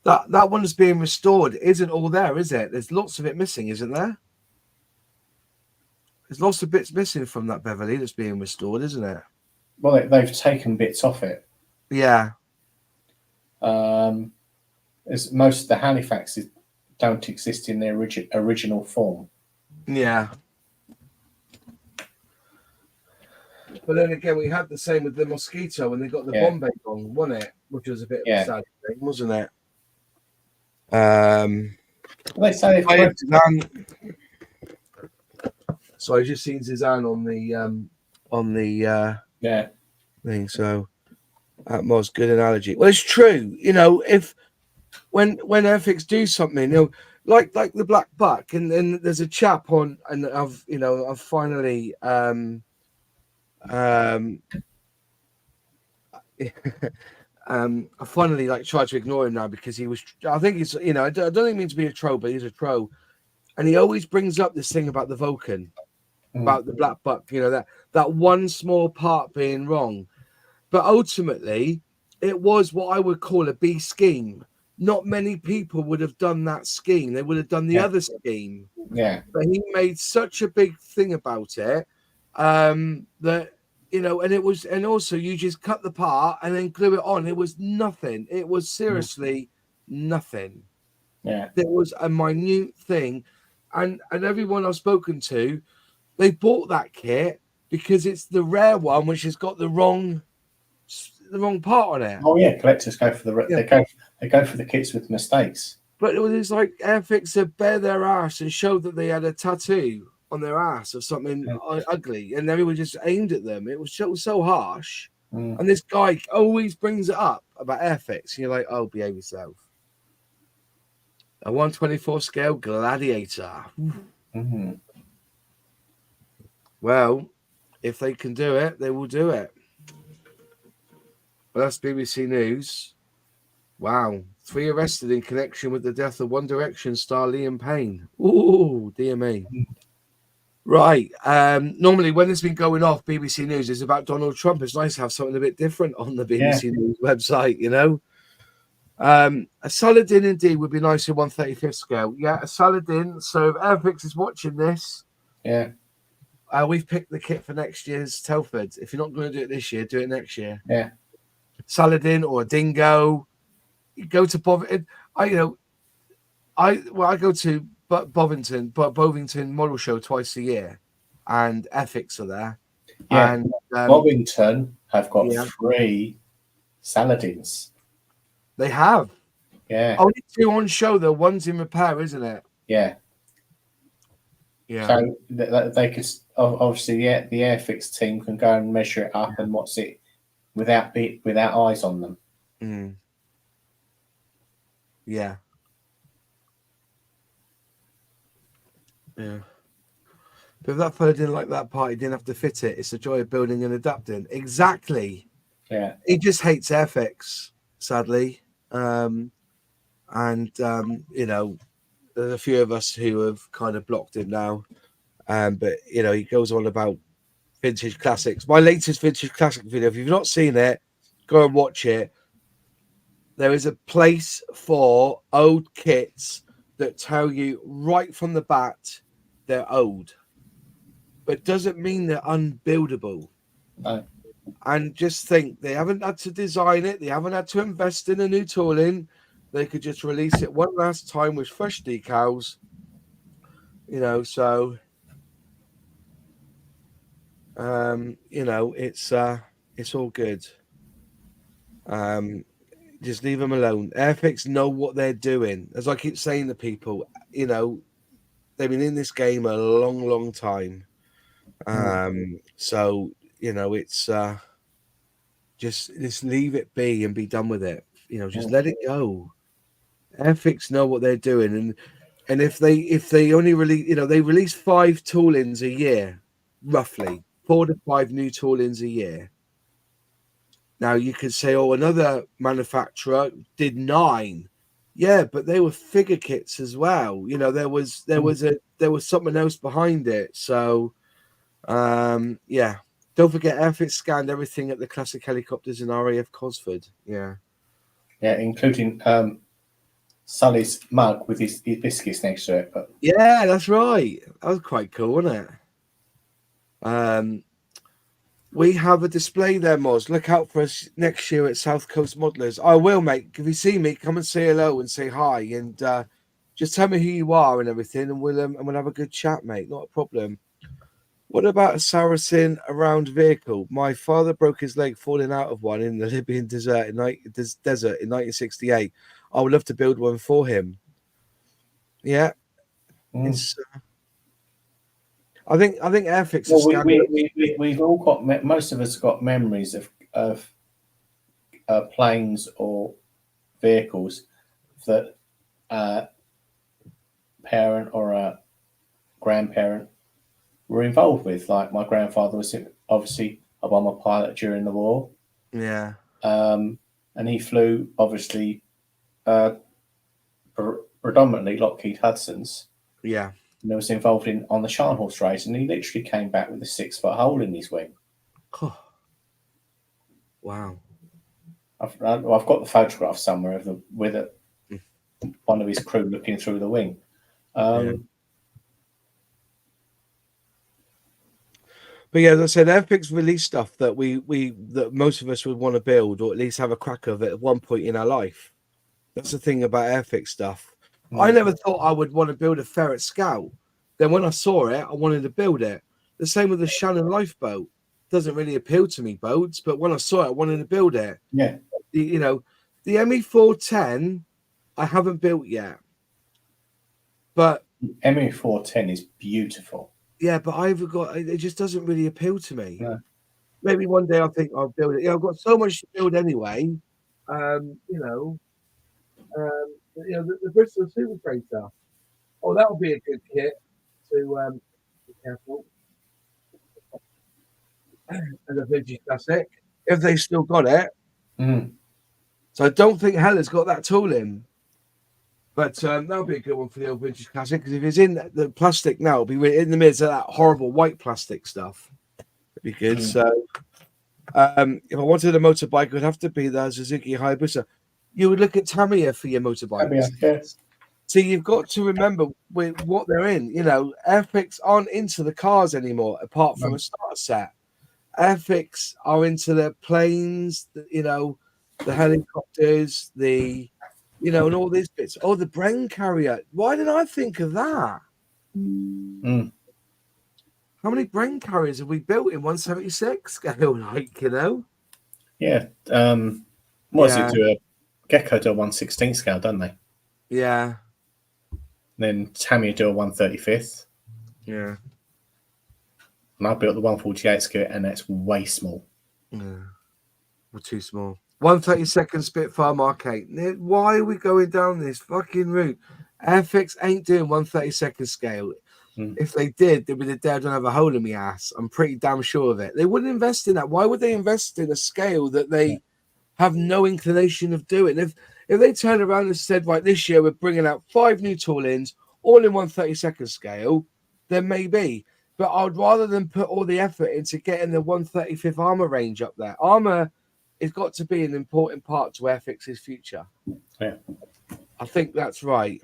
that one that's being restored isn't all there, is it? There's lots of it missing, isn't there? There's lots of bits missing from that Beverly that's being restored, isn't it? Well, they've taken bits off it. Yeah. As most of the Halifaxes don't exist in their original form. Yeah. But then again, we had the same with the Mosquito when they got the Bombay wrong, wasn't it? Which was a bit of a sad thing, wasn't it? They say so I just seen Zizan on the thing. So that was good analogy. Well, it's true. If when Airfix do something, like the Black Buck, and then there's a chap on, and I've finally I finally tried to ignore him now because he was. I think he's. I don't think he means to be a troll, but he's a troll, and he always brings up this thing about the Vulcan. about the black buck, that one small part being wrong. But ultimately, it was what I would call a B scheme. Not many people would have done that scheme. They would have done the other scheme. Yeah. But he made such a big thing about it that, and also you just cut the part and then glue it on. It was nothing. It was seriously nothing. Yeah. There was a minute thing. And everyone I've spoken to, they bought that kit because it's the rare one, which has got the wrong part on it. Oh yeah, collectors go for they go for the kits with mistakes. But it was like Airfix had bare their ass and showed that they had a tattoo on their ass of something ugly, and everyone just aimed at them. It was so harsh. And this guy always brings it up about Airfix, and you're like, oh, behave yourself. A 1/24 scale Gladiator. Well, if they can do it, they will do it. But that's BBC News. Wow. 3 arrested in connection with the death of One Direction star Liam Payne. Ooh, dear me. Right. Normally, when it's been going off BBC News, it's about Donald Trump. It's nice to have something a bit different on the BBC News website, A Saladin indeed would be nice in 1/35th scale. Yeah, a Saladin. So if Airfix is watching this, we've picked the kit for next year's Telford. If you're not going to do it this year, do it next year. Yeah. Saladin or a Dingo. You go to Bovington. I go to Bovington Model Show twice a year, and Airfix are there. Yeah, and Bovington have got 3 Saladins. They have. Yeah. Only 2 on show though. One's in repair, isn't it? Yeah. Yeah. So they could obviously the Airfix team can go and measure it up and what's it without eyes on them. Yeah. Yeah. But if that fella didn't like that part, he didn't have to fit it. It's the joy of building and adapting. Exactly. Yeah. He just hates Airfix, sadly. There's a few of us who have kind of blocked him now. But he goes on about vintage classics. My latest vintage classic video, if you've not seen it, go and watch it. There is a place for old kits that tell you right from the bat they're old, but doesn't mean they're unbuildable. No. And just think, they haven't had to design it, they haven't had to invest in a new tooling. They could just release it one last time with fresh decals, so it's all good. Just leave them alone. Airfix know what they're doing. As I keep saying to people, they've been in this game a long time. So it's just leave it be and be done with it. Just let it go. Airfix know what they're doing, and if they only release, they release 5 toolings a year, roughly 4 to 5 new toolings a year. Now you could say, oh, another manufacturer did 9. Yeah, but they were figure kits as well. There was something else behind it. So, yeah. Don't forget, Airfix scanned everything at the classic helicopters in RAF Cosford. Yeah. Yeah, including Sully's mug with his biscuits next to it. But yeah, that's right. That was quite cool, wasn't it? We have a display there, Moz. Look out for us next year at South Coast Modelers. I will, mate. If you see me, come and say hello and say hi, and just tell me who you are and everything, and we'll have a good chat, mate. Not a problem. What about a Saracen around vehicle? My father broke his leg falling out of one in the Libyan desert in 1968. I would love to build one for him. Yeah, it's. I think Airfix. Well, we've all got, most of us have got memories of planes or vehicles that a parent or a grandparent were involved with. Like my grandfather was obviously a bomber pilot during the war. Yeah. And he flew obviously predominantly Lockheed Hudsons. Yeah. and I was involved on the Scharnhorst race, and he literally came back with a 6-foot hole in his wing. Wow. I've got the photograph somewhere of one of his crew looking through the wing. But yeah, as I said, Airfix released stuff that that most of us would want to build, or at least have a crack of it at one point in our life. That's the thing about Airfix stuff. I never thought I would want to build a Ferret Scout. Then when I saw it, I wanted to build it. The same with the Shannon Lifeboat. Doesn't really appeal to me, boats, but when I saw it, I wanted to build it. Yeah. The ME410, I haven't built yet. But ME410 is beautiful. Yeah, but it just doesn't really appeal to me. No. Maybe one day I think I'll build it. I've got so much to build anyway. The Bristol Super Freighter. Oh, that would be a good kit to be careful. And the Vintage Classic, if they still got it. So I don't think Hella's got that tool in. But that'll be a good one for the old Vintage Classic, because if it's in the plastic now, it'll be in the midst of that horrible white plastic stuff. It'd be good. So if I wanted a motorbike, it would have to be the Suzuki Hayabusa. You would look at Tamiya for your motorbikes. Yes. So you've got to remember with what they're in. Airfix aren't into the cars anymore, apart from a starter set. Airfix are into the planes, the helicopters, and all these bits. Oh, the Bren carrier. Why didn't I think of that? How many Bren carriers have we built in 176 scale? Yeah. Gecko do a 1/16 scale, don't they? Yeah. Then Tamiya do a 1/35. Yeah. And I built the 148 scale, and that's way small. Yeah. We're too small. 132nd Spitfire Mark 8. Why are we going down this fucking route? Airfix ain't doing 132nd scale. If they did, they'd be the day I don't have a hole in my ass. I'm pretty damn sure of it. They wouldn't invest in that. Why would they invest in a scale that they have no inclination of doing? If they turned around and said, right, this year we're bringing out 5 new tool-ins, all in 132nd scale, then maybe. But I'd rather than put all the effort into getting the 135th armor range up there. Armor has got to be an important part to Airfix's future. Yeah. I think that's right.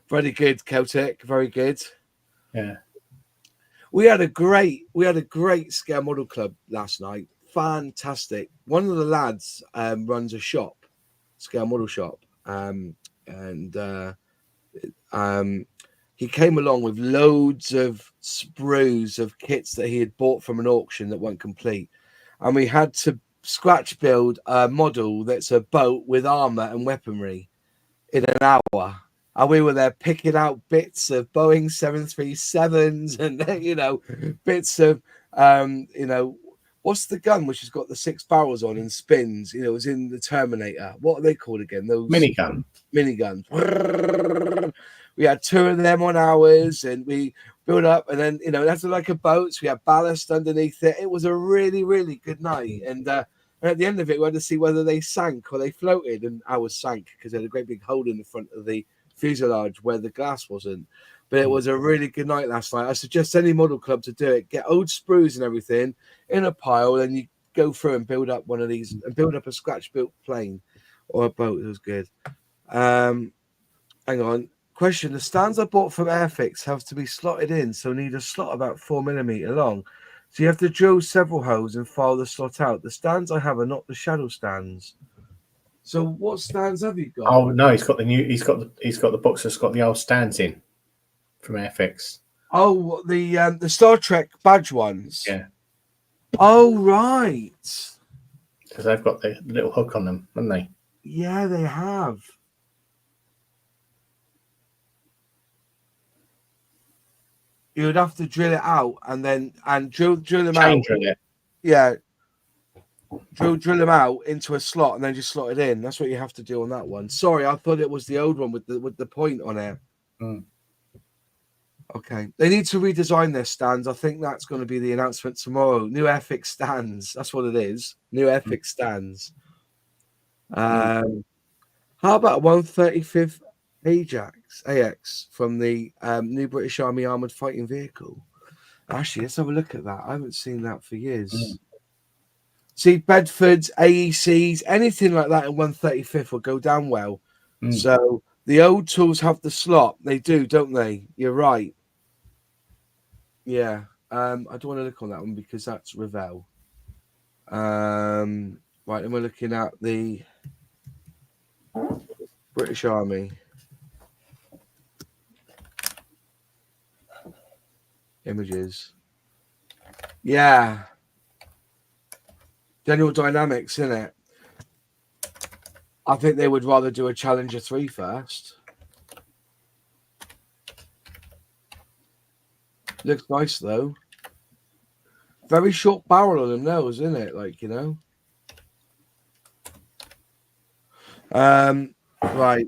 Very good, Celtic. Very good. Yeah. We had a great scale model club last night. Fantastic. One of the lads runs a shop, scale model shop, and he came along with loads of sprues of kits that he had bought from an auction that weren't complete, and we had to scratch build a model that's a boat with armor and weaponry in an hour. And we were there picking out bits of Boeing 737s and bits of what's the gun which has got the 6 barrels on and spins? It was in the Terminator. What are they called again? Those miniguns. We had 2 of them on ours, and we built up, and then that's like a boat. So we had ballast underneath it. It was a really, really good night, and at the end of it, we had to see whether they sank or they floated, and ours sank because they had a great big hole in the front of the fuselage where the glass wasn't. But it was a really good night last night. I suggest any model club to do it. Get old sprues and everything in a pile, and you go through and build up one of these and build up a scratch built plane or a boat. It was good. Hang on. Question: the stands I bought from Airfix have to be slotted in, so need a slot about 4mm long. So you have to drill several holes and file the slot out. The stands I have are not the shadow stands. So what stands have you got? Oh no, he's got the box that's got the old stands in from Airfix. Oh, the Star Trek badge ones. Yeah. Oh right. Because they've got the little hook on them, haven't they? Yeah, they have. You would have to drill it out and drill them out. Drill it. Yeah. Drill them out into a slot and then just slot it in. That's what you have to do on that one. Sorry, I thought it was the old one with the point on it. Okay. They need to redesign their stands. I think that's going to be the announcement tomorrow. New Airfix stands. That's what it is. New Airfix stands. How about 135th AX from the new British Army Armoured Fighting Vehicle? Actually, let's have a look at that. I haven't seen that for years. See, Bedfords, AECs, anything like that in 135th will go down well. So the old tools have the slot. They do, don't they? You're right. Yeah. I don't want to look on that one because that's Revell. Right, and we're looking at the British Army. Images. Yeah. General Dynamics, isn't it? I think they would rather do a Challenger 3 first. Looks nice, though. Very short barrel on them nose, isn't it? Like, you know. Right.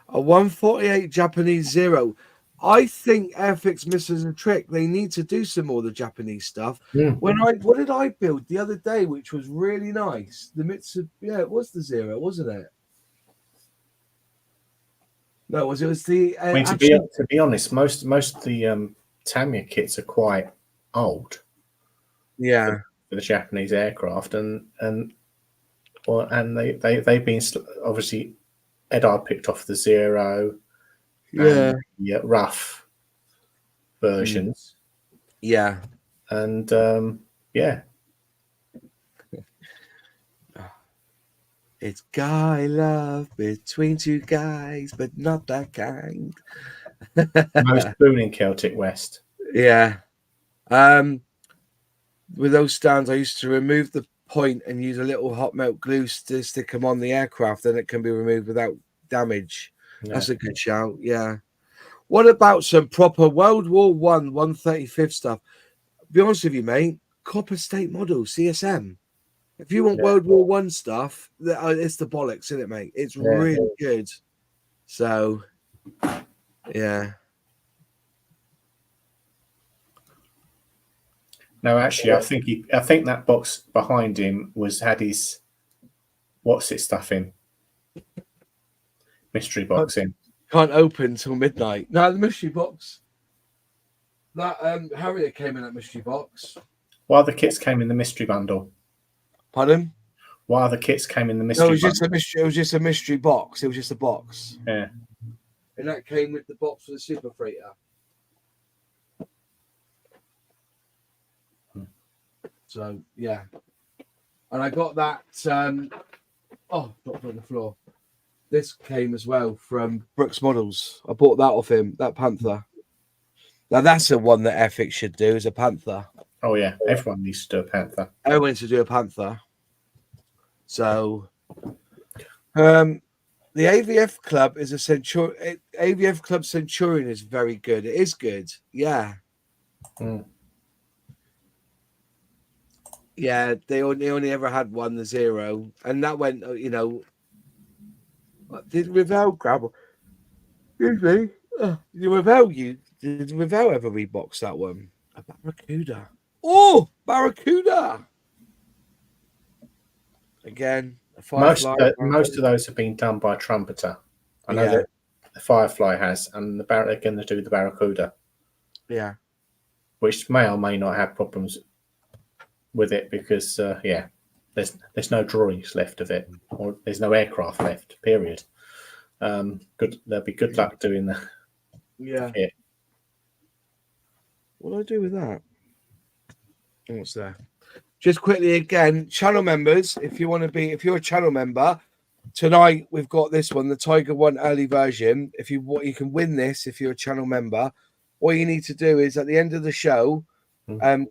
A 148 Japanese Zero. I think Airfix misses a trick. They need to do some more of the Japanese stuff. What did I build the other day, which was really nice? The Mitsubishi, it was the Zero, wasn't it? No, it was the. I mean, to be honest, most of the Tamiya kits are quite old. Yeah. For the Japanese aircraft, and they've been obviously. Edard picked off the Zero, Yeah, and the rough versions. Yeah, and yeah. It's guy love between two guys, but not that kind. Most booming Celtic West. Yeah. With those stands, I used to remove the point and use a little hot melt glue to stick them on the aircraft, and it can be removed without damage. Yeah. That's a good shout. Yeah. What about some proper World War One 135th stuff? Be honest with you, mate. Copper State model CSM. If you want World War One stuff, it's the bollocks, isn't it, mate? It's really good. So, yeah. No, actually, I think that box behind him had his what's it stuff in, mystery box in. Can't open till midnight. No, the mystery box. That Harrier came in that mystery box. Why the kits came in the mystery bundle? Pardon? Why the kits came in the mystery? No, it was just a mystery. It was just a mystery box. It was just a box. Yeah. And that came with the box for the Super Freighter. So yeah, and I got that. Dropped on the floor. This came as well from Brooks Models. I bought that off him. That Panther. Now that's the one that Airfix should do. Is a Panther. Oh yeah, everyone needs to do a Panther. Everyone needs to do a Panther. So, the AVF Club is a AVF Club Centurion is very good. It is good. Yeah. Yeah, they only ever had one, the Zero, and that went. You know, did Revell grab? Excuse me. Did Revell ever rebox that one? A Barracuda. Oh, Barracuda. Again, a Firefly. Most of those have been done by Trumpeter. I know that the Firefly has, and they're going to do the Barracuda. Yeah. Which may or may not have problems with it because there's no drawings left of it, or there's no aircraft left. Period. There'll be good luck doing that. Yeah. What do I do with that? What's there? Just quickly again, channel members, if you're a channel member, tonight we've got this one, the Tiger One early version. You can win this if you're a channel member. All you need to do is at the end of the show,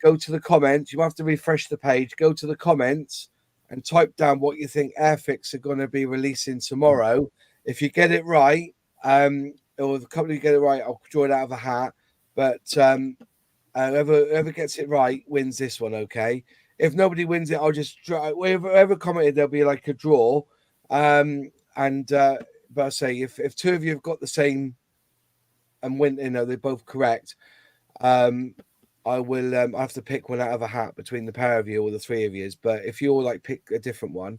go to the comments. You have to refresh the page. Go to the comments and type down what you think Airfix are going to be releasing tomorrow. If you get it right, or the company get it right, I'll draw it out of a hat. But whoever gets it right wins this one. Okay. If nobody wins it, I'll just try. Whoever commented, there'll be like a draw. But I say if two of you have got the same and win, they're both correct. I will I have to pick one out of a hat between the pair of you or the three of you. But if you all like pick a different one,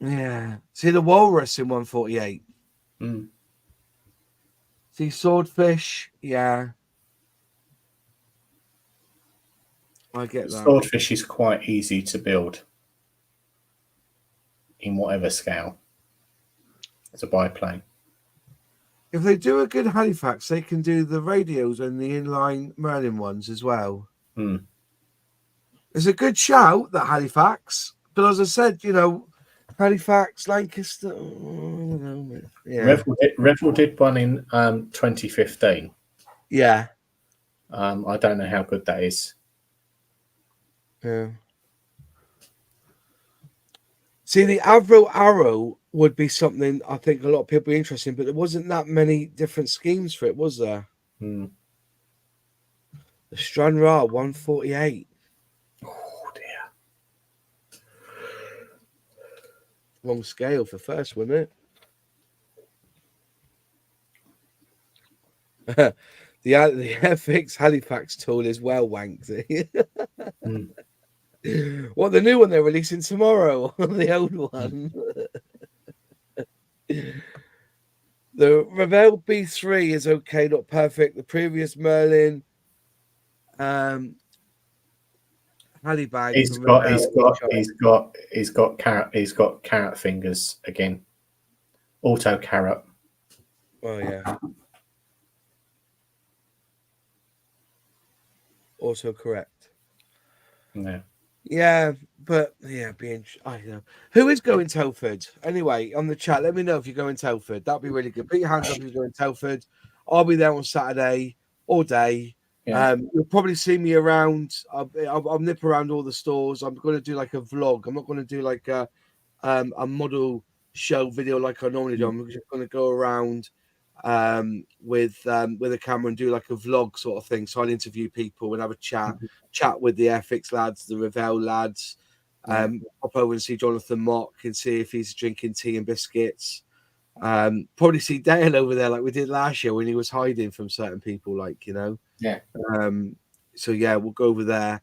Yeah. See the walrus in 148. Mm. See swordfish. Yeah. I get that. Swordfish is quite easy to build in whatever scale as a biplane. If they do a good Halifax, they can do the radios and the inline Merlin ones as well. Mm. It's a good shout, that Halifax. But as I said, Halifax, Lancaster. Yeah. Revel did one in 2015. Yeah. I don't know how good that is. Yeah. See, the Avro Arrow would be something I think a lot of people are interested in, but there wasn't that many different schemes for it, was there? Mm. The Stranraer 148. Oh dear. Wrong scale for first, wasn't it? the Airfix Halifax tool is well wanked. Mm. What, the new one they're releasing tomorrow? The old one. The Revell B3 is okay, not perfect. The previous Merlin Halibag He's from got Revell. he's got carrot fingers again. Auto carrot. Oh yeah. Also correct. Yeah. Yeah, but yeah, I know. Who is going Telford? Anyway, on the chat, let me know if you're going Telford. That'd be really good. Put your hands up if you're going Telford. I'll be there on Saturday all day. Yeah. You'll probably see me around. I'll nip around all the stores. I'm going to do like a vlog. I'm not going to do like a model show video like I normally do. I'm just going to go around with a camera and do like a vlog sort of thing. So I'll interview people and have a chat with the Airfix lads, the Revell lads. Pop over and see Jonathan Mock and see if he's drinking tea and biscuits. Probably see Dale over there like we did last year when he was hiding from certain people, Yeah. So yeah, we'll go over there.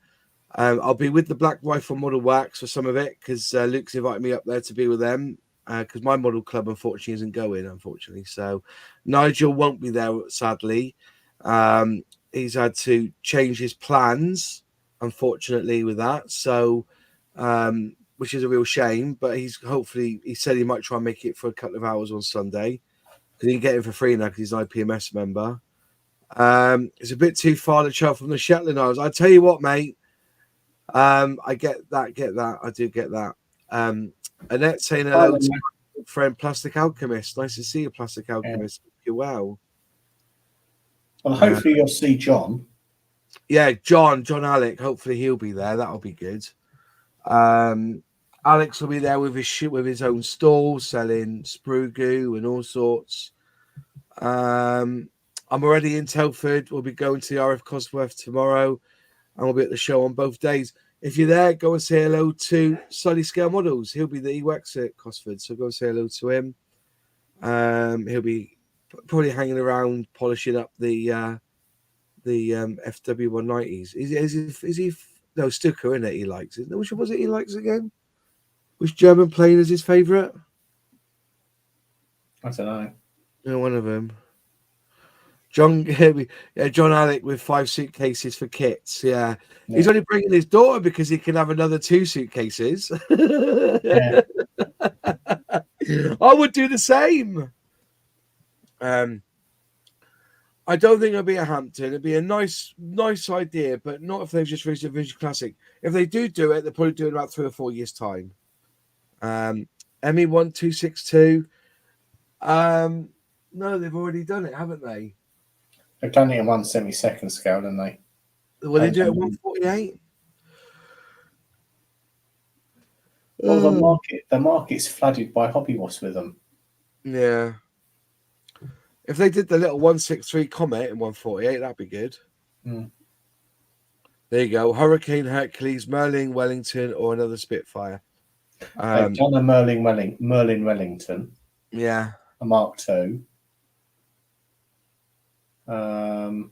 I'll be with the Black Rifle Model Wax for some of it because Luke's invited me up there to be with them because my model club unfortunately isn't going, unfortunately. So Nigel won't be there, sadly. He's had to change his plans, unfortunately, with that. So, which is a real shame. But he said he might try and make it for a couple of hours on Sunday because he can get him for free now because he's an IPMS member. It's a bit too far to travel from the Shetland Isles. I tell you what, mate. I get that. I do get that. Annette saying hello to my friend Plastic Alchemist. Nice to see you, Plastic Alchemist. Yeah. You're well. Well, hopefully you'll see John. Yeah, John Alec. Hopefully he'll be there. That'll be good. Alex will be there with his own stall selling sprue goo and all sorts. I'm already in Telford. We'll be going to the RF Cosworth tomorrow, and we'll be at the show on both days. If you're there, go and say hello to Sully Scale Models. He'll be he works at Cosford, so go and say hello to him. He'll be probably hanging around polishing up the FW 190s. Is he no Stuka, isn't it? He likes it. Which one was it he likes again? Which German plane is his favourite? I don't know. No, one of them. John Alec with 5 suitcases for kits. Yeah. He's only bringing his daughter because he can have another 2 suitcases. Yeah. I would do the same. I don't think it'll be a Hampton. It'd be a nice idea, but not if they've just released a Vintage Classic. If they do it, they'll probably do it in about 3 or 4 years' time. ME1262. No, they've already done it, haven't they? They've done it in 1/72 scale, haven't they? Will they do it at 148? Well, the market's flooded by hobby wasps with them. Yeah. If they did the little 163 Comet in 148, that'd be good. Mm. There you go. Hurricane, Hercules, Merlin, Wellington, or another Spitfire. They've done a Merlin Wellington. Yeah. A Mark II. An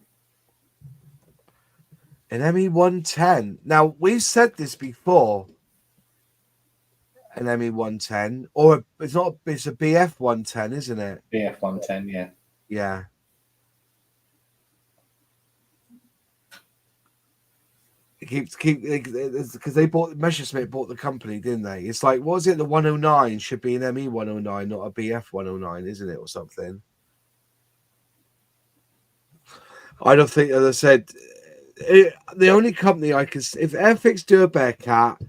ME110. Now, we've said this before. an ME 110, or it's not. It's a BF 110, isn't it? BF 110, yeah. Yeah. Keep because they bought Messerschmitt bought the company, didn't they? It's like, what was it? The 109 should be an ME 109, not a BF 109, isn't it, or something? I don't think, as I said, the only company I can, if Airfix do a Bearcat,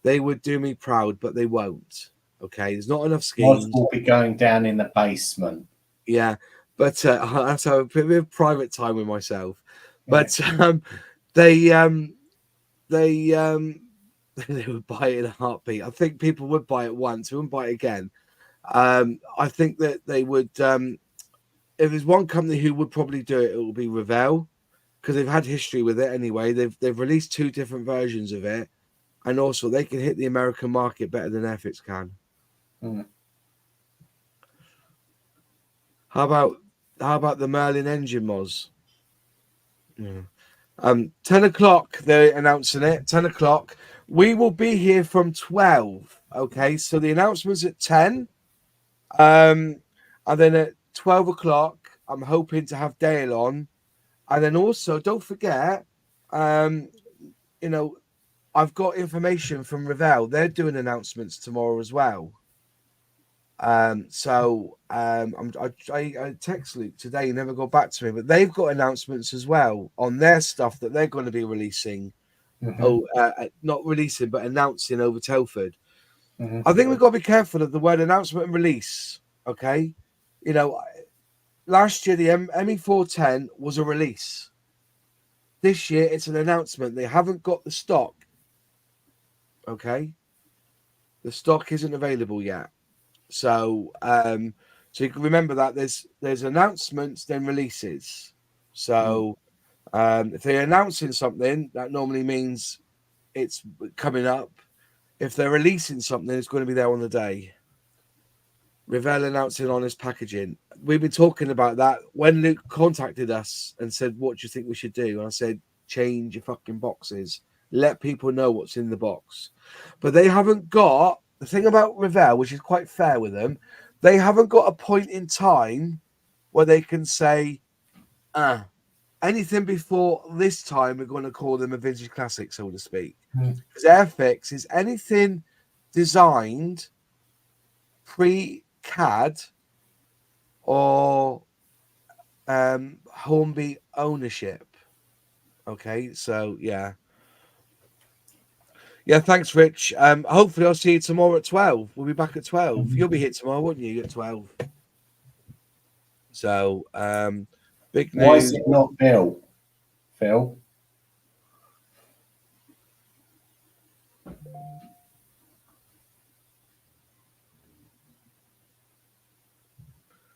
they would do me proud, but they won't. Okay, there's not enough Mods schemes. will be going down in the basement. Yeah, but that's a bit of private time with myself. But they they would buy it in a heartbeat. I think people would buy it once, wouldn't buy it again. I think that they would. If there's one company who would probably do it, it will be Revell, because they've had history with it anyway. They've released 2 different versions of it, and also they can hit the American market better than Airfix can. How about the Merlin engine mods? Yeah. 10 o'clock, they're announcing it. 10 o'clock. We will be here from 12. Okay, so the announcement's at 10. And then at 12 o'clock, I'm hoping to have Dale on. And then also, don't forget, you know, I've got information from Revell. They're doing announcements tomorrow as well. I text Luke today. He never got back to me, but they've got announcements as well on their stuff that they're going to be releasing. Not releasing, but announcing over Telford. I think we've got to be careful of the word announcement and release. Okay, last year the ME410 was a release. This year it's an announcement. They haven't got the stock. Okay, the stock isn't available yet. So you can remember that there's announcements, then releases. So if they're announcing something, that normally means it's coming up. If they're releasing something, it's going to be there on the day. Revell announcing on his packaging. We've been talking about that when Luke contacted us and said, "What do you think we should do?" And I said, "Change your fucking boxes. Let people know what's in the box." But they haven't got the thing about Revell, which is quite fair with them. They haven't got a point in time where they can say, anything before this time, we're going to call them a vintage classic, so to speak. Because Airfix is anything designed pre-CAD or Hornby ownership. Okay, so yeah. Yeah, thanks, Rich. Hopefully I'll see you tomorrow at 12. We'll be back at 12. You'll be here tomorrow, won't you, at 12? So, big news. Why is it not built, Phil?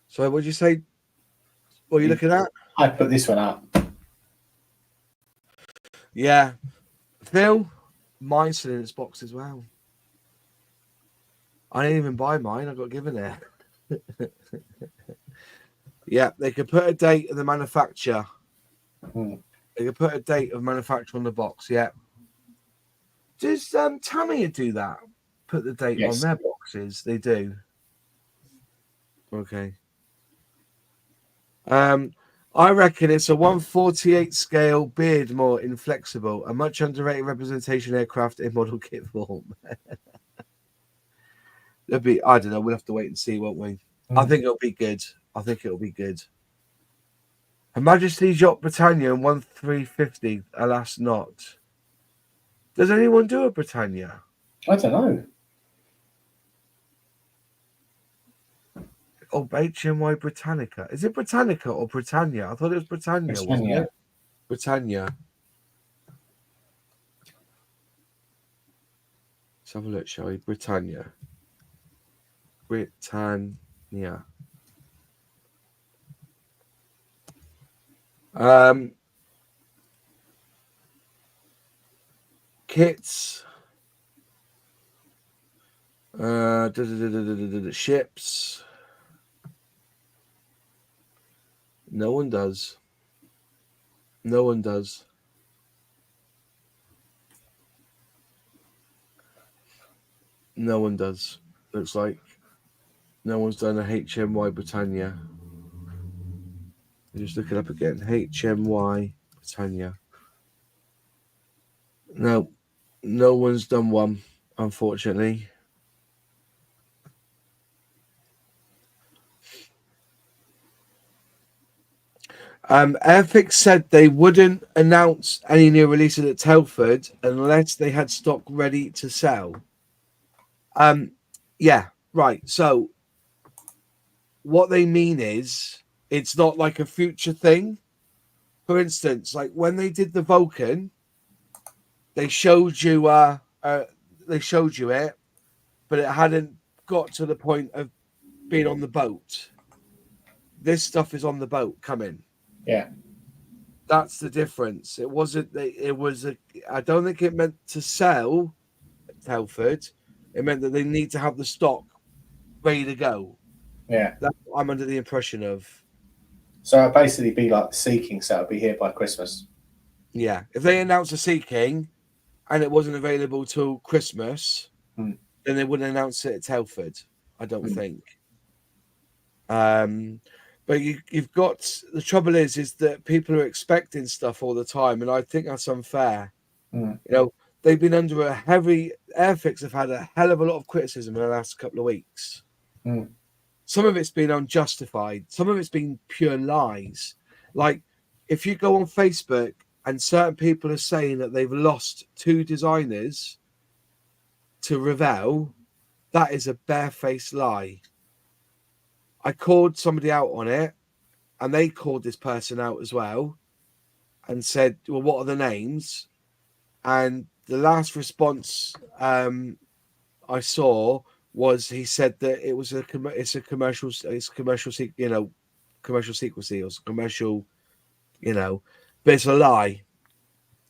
So, what did you say? What are you looking at? I put this one up. Yeah. Phil, mine's still in its box as well. I didn't even buy mine. I got given it. Yeah, they could put a date of the manufacturer. They could put a date of manufacture on the box. Yeah. Does Tamiya do that? Put the date on their boxes. They do. Okay. I reckon it's a 1/48 scale Beardmore inflexible, a much underrated representation aircraft in model kit form. It'll be, I don't know. We'll have to wait and see, won't we? I think it'll be good. Her Majesty's Yacht Britannia and 1350. Alas, not. Does anyone do a Britannia? I don't know. Oh, HMY Britannica. Is it Britannica or Britannia? I thought it was Britannia, wasn't it? Britannia. Let's have a look, shall we? Britannia. Kits. Ships. No one does. No one does. Looks like no one's done a HMY Britannia. Just look it up again. HMY Britannia. No, no one's done one, unfortunately. Airfix said they wouldn't announce any new releases at Telford unless they had stock ready to sell. Yeah, right. So what they mean is it's not like a future thing. For instance, like when they did the Vulcan, they showed you it, but it hadn't got to the point of being on the boat. This stuff is on the boat coming. Yeah. That's the difference. It wasn't. It was a. I don't think it meant to sell at Telford. It meant that they need to have the stock ready to go. Yeah. That's what I'm under the impression of. So it'd basically be like the Sea King set will be here by Christmas. Yeah. If they announce a Sea King and it wasn't available till Christmas, then they wouldn't announce it at Telford. I don't think. But you've got the trouble is that people are expecting stuff all the time, and I think that's unfair. You know, they've been under a heavy Airfix have had a hell of a lot of criticism in the last couple of weeks. Some of it's been unjustified, some of it's been pure lies. Like if you go on Facebook and certain people are saying that they've lost 2 designers to Revell, that is a barefaced lie. I called somebody out on it, and they called this person out as well and said, well, what are the names? And the last response I saw was he said that it's a commercial secrecy or commercial, but it's a lie.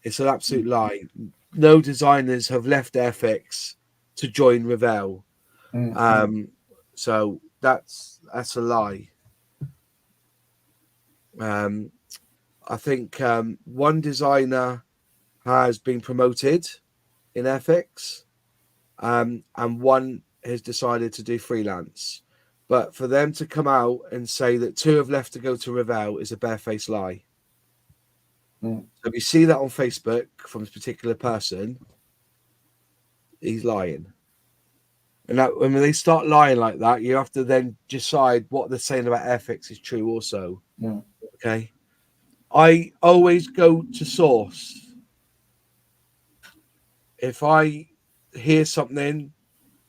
It's an absolute lie. No designers have left Airfix to join Revell. So that's a lie. I think one designer has been promoted in Airfix, and one has decided to do freelance. But for them to come out and say that 2 have left to go to Revell is a barefaced lie. So if you see that on Facebook from this particular person, he's lying. And that, when they start lying like that, you have to then decide what they're saying about Airfix is true also. Okay. I always go to source. If I hear something,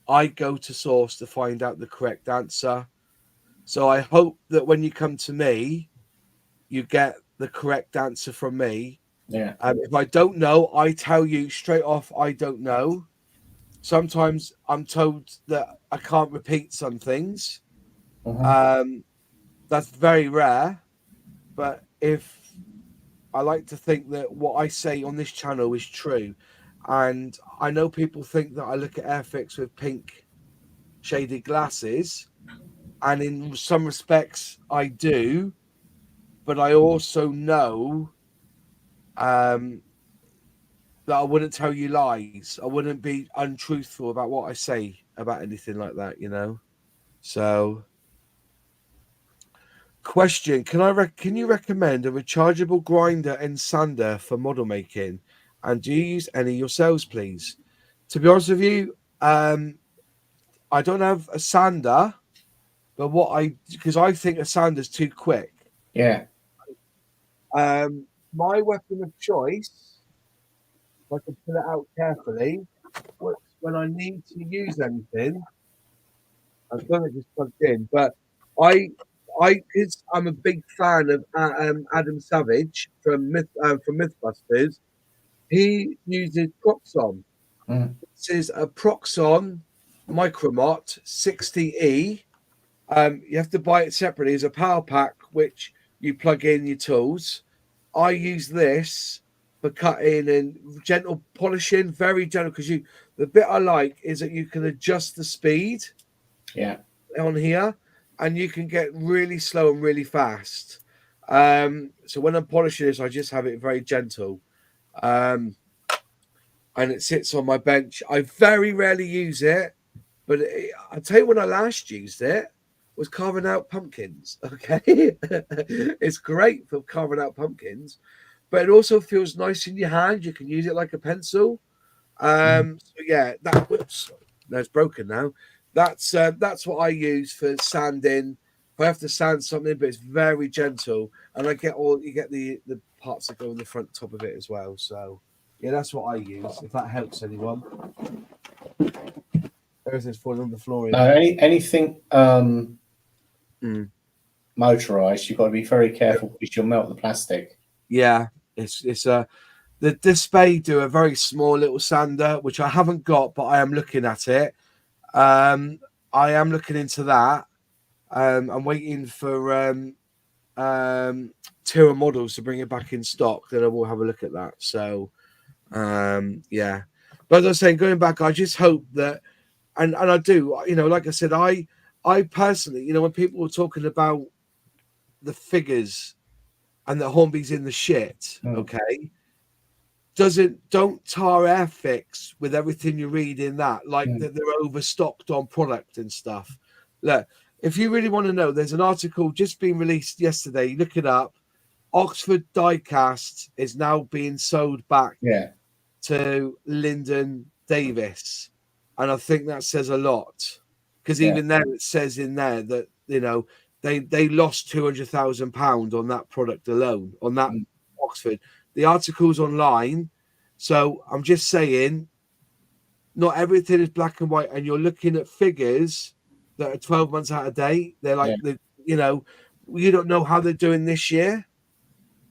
I go to source to find out the correct answer. So I hope that when you come to me, you get the correct answer from me. Yeah. If I don't know, I tell you straight off, I don't know. Sometimes I'm told that I can't repeat some things. That's very rare. But if I like to think that what I say on this channel is true. And I know people think that I look at Airfix with pink shaded glasses. And in some respects, I do. But I also know that I wouldn't tell you lies. I wouldn't be untruthful about what I say about anything like that, So, question: Can you recommend a rechargeable grinder and sander for model making? And do you use any yourselves, please? To be honest with you, I don't have a sander, but because I think a sander's too quick. Yeah. My weapon of choice, if I can pull it out carefully, when I need to use anything, I've got it just plugged in, but because I'm a big fan of Adam Savage from Mythbusters, he uses Proxon. This is a Proxon Micromot 60E. You have to buy it separately. It's a power pack which you plug in your tools. I use this for cutting and gentle polishing, very gentle, because the bit I like is that you can adjust the speed. Yeah. On here, and you can get really slow and really fast. So when I'm polishing this, I just have it very gentle. And it sits on my bench. I very rarely use it But I'll tell you when I last used it was carving out pumpkins. Okay, it's great for carving out pumpkins, but it also feels nice in your hand. You can use it like a pencil. So yeah, that whoops, no, it's broken now. That's what I use for sanding. If I have to sand something, but it's very gentle, and you get the parts that go on the front top of it as well. So yeah, that's what I use. If that helps anyone. Everything's falling on the floor here. No, anything motorized, you've got to be very careful because you'll melt the plastic. Yeah, it's the Display do a very small little sander, which I haven't got, but I am looking at it. I am looking into that. I'm waiting for Tira models to bring it back in stock. Then I will have a look at that. So, yeah. But as I was saying, going back, I just hope that, and I do, like I said, I personally, when people were talking about the figures and that Hornby's in the shit, okay, don't tar Airfix with everything you read in that, like that they're overstocked on product and stuff. Look, if you really want to know, there's an article just being released yesterday. Look it up. Oxford Diecast is now being sold back to Lyndon Davis, and I think that says a lot, because even there it says in there that they lost £200,000 on that product alone, on that Oxford. The article's online, so I'm just saying, not everything is black and white, and you're looking at figures that are 12 months out of date. They're like, you don't know how they're doing this year.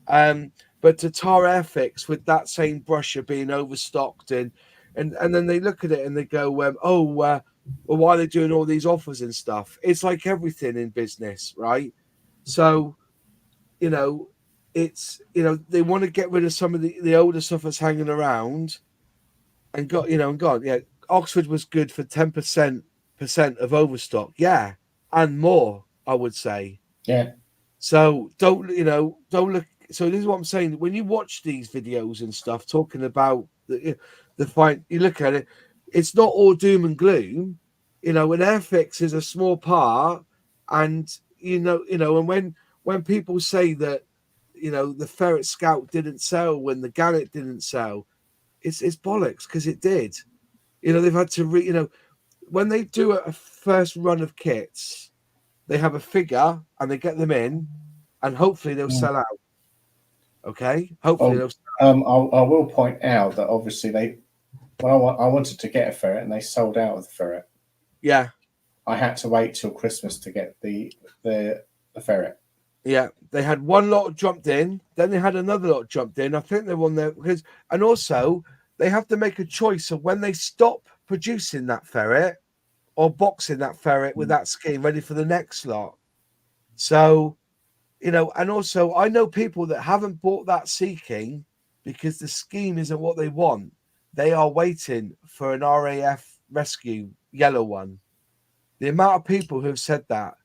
But to tar Airfix with that same brush of being overstocked, and then they look at it and they go, well, why are they doing all these offers and stuff? It's like everything in business, right? So, it's they want to get rid of some of the older stuff that's hanging around, and gone. Yeah, Oxford was good for 10% of overstock, and more, I would say. Yeah. So don't look. So this is what I'm saying. When you watch these videos and stuff talking about the fight, you look at it. It's not all doom and gloom. An Airfix is a small part, and and when people say that the Ferret Scout didn't sell when the Gannet didn't sell, it's bollocks, because it did. They've had to when they do a first run of kits, they have a figure and they get them in, and hopefully they'll sell out. Okay, hopefully they'll sell out. I will point out that obviously I wanted to get a ferret and they sold out of the ferret. Yeah, I had to wait till Christmas to get the ferret. Yeah, they had one lot jumped in, then they had another lot jumped in. I think they won there and also they have to make a choice of when they stop producing that ferret or boxing that ferret with that scheme ready for the next lot. So, and also I know people that haven't bought that Sea King because the scheme isn't what they want. They are waiting for an RAF rescue yellow one. The amount of people who have said that,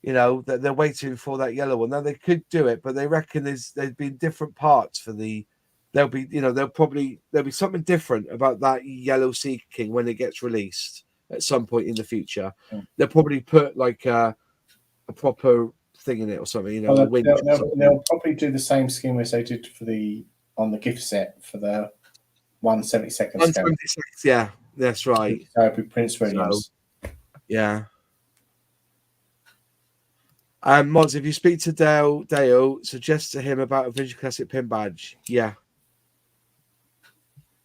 that they're waiting for that yellow one. Now they could do it, but they reckon there's been different parts for there'll be something different about that yellow Sea King when it gets released at some point in the future. They'll probably put like a proper thing in it or something, they'll probably do the same scheme as they did on the gift set for the 1/72nd 1/76, yeah, that's right. Prince Williams. So, yeah. Mods, if you speak to Dale, suggest to him about a Vintage Classic pin badge. Yeah,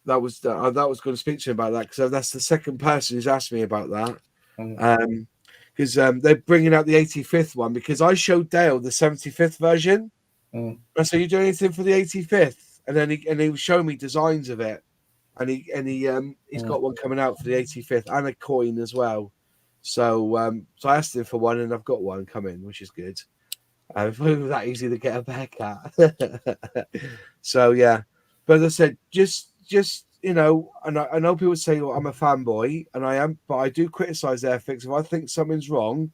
that was going to speak to him about that, because that's the second person who's asked me about that. Because they're bringing out the 85th one, because I showed Dale the 75th version. I said, "You do anything for the 85th?" And then he was showing me designs of it, and he's got one coming out for the 85th and a coin as well. So I asked him for one, and I've got one coming, which is good. If it was that easy to get a Bearcat. So yeah, but as I said, just and I know people say, well, I'm a fanboy, and I am, but I do criticize Airfix if I think something's wrong.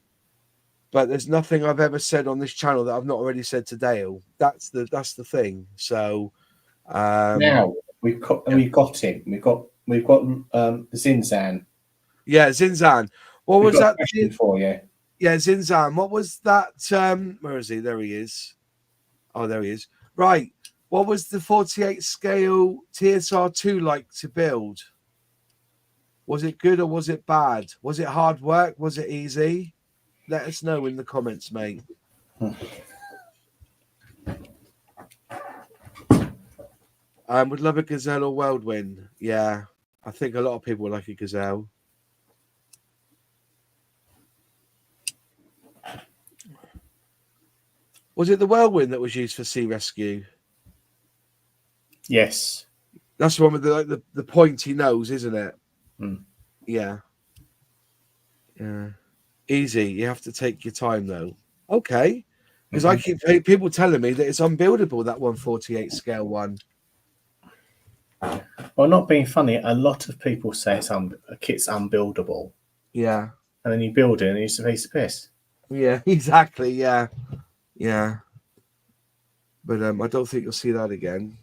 But there's nothing I've ever said on this channel that I've not already said to Dale. That's the thing. So now we've got him. We've got Zinzan. Yeah, Zinzan. What We've was got a that? question for you. Yeah, Zinzan. What was that? Where is he? There he is. Oh, there he is. Right. What was the 48 scale TSR2 like to build? Was it good or was it bad? Was it hard work? Was it easy? Let us know in the comments, mate. Would love a Gazelle or Whirlwind. Yeah, I think a lot of people would like a Gazelle. Was it the Whirlwind that was used for sea rescue? Yes. That's the one with the pointy nose, isn't it? Mm. Yeah. Yeah. Easy. You have to take your time, though. Okay. Because I keep people telling me that it's unbuildable, that 148 scale one. Well, not being funny, a lot of people say a kit's unbuildable. Yeah. And then you build it and it's a piece of piss. Yeah, exactly. Yeah. Yeah. But I don't think you'll see that again.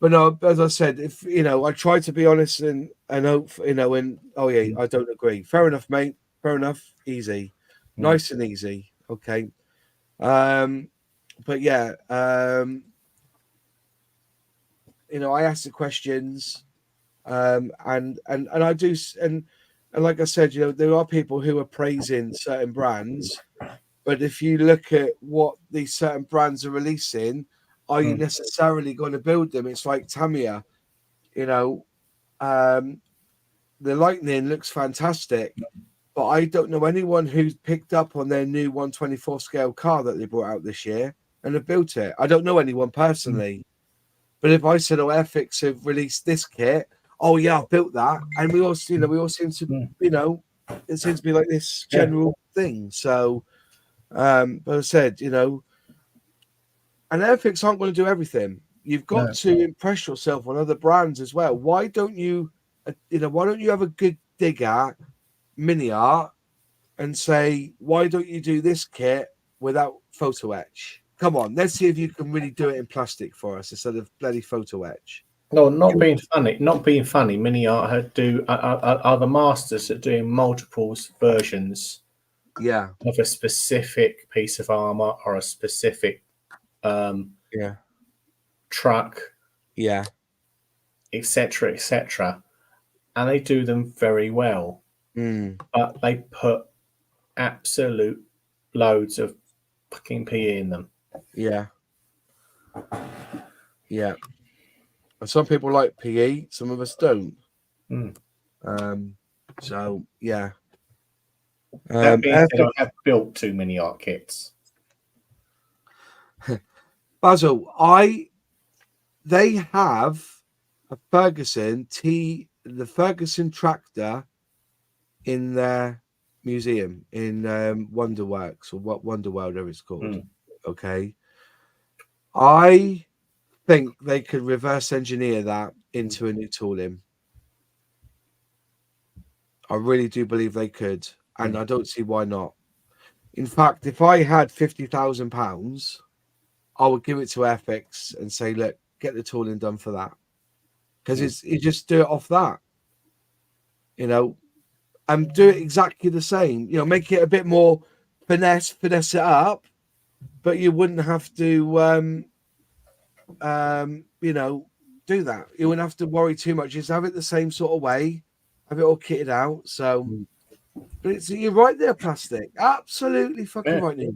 But no, as I said, if I try to be honest and hope, and oh yeah, I don't agree. Fair enough, mate. Fair enough. Easy. Nice and easy. Okay. But yeah, I ask the questions, and I do, and like I said, there are people who are praising certain brands, but if you look at what these certain brands are releasing, are you necessarily going to build them? It's like Tamiya, the Lightning looks fantastic, but I don't know anyone who's picked up on their new 124 scale car that they brought out this year and have built it. I don't know anyone personally, but if I said, "Oh, Airfix have released this kit," oh yeah, I've built that, and we all seem to, it seems to be like this general thing. So, but I said, and Airfix aren't going to do everything. You've got to impress yourself on other brands as well. Why don't you have a good dig at mini art and say, why don't you do this kit without photo etch? Come on, let's see if you can really do it in plastic for us instead of bloody photo etch. No, not being funny. Not being funny. Mini art are the masters at doing multiple versions. Yeah, of a specific piece of armor or a specific truck, etc., and they do them very well. But they put absolute loads of fucking PE in them. Yeah. And some people like PE, some of us don't. So yeah. That being said, I have built too many art kits. Basil, they have a Ferguson the Ferguson tractor in their museum in Wonderworks or what Wonderworld it's called. Okay. I think they could reverse engineer that into a new tooling. I really do believe they could, and I don't see why not. In fact, if I had £50,000, I would give it to Airfix and say, look, get the tooling done for that. Because you just do it off that, and do it exactly the same. Make it a bit more finesse it up, but you wouldn't have to, do that. You wouldn't have to worry too much. Just have it the same sort of way, have it all kitted out. So, but you're right there, plastic. Absolutely fucking right there.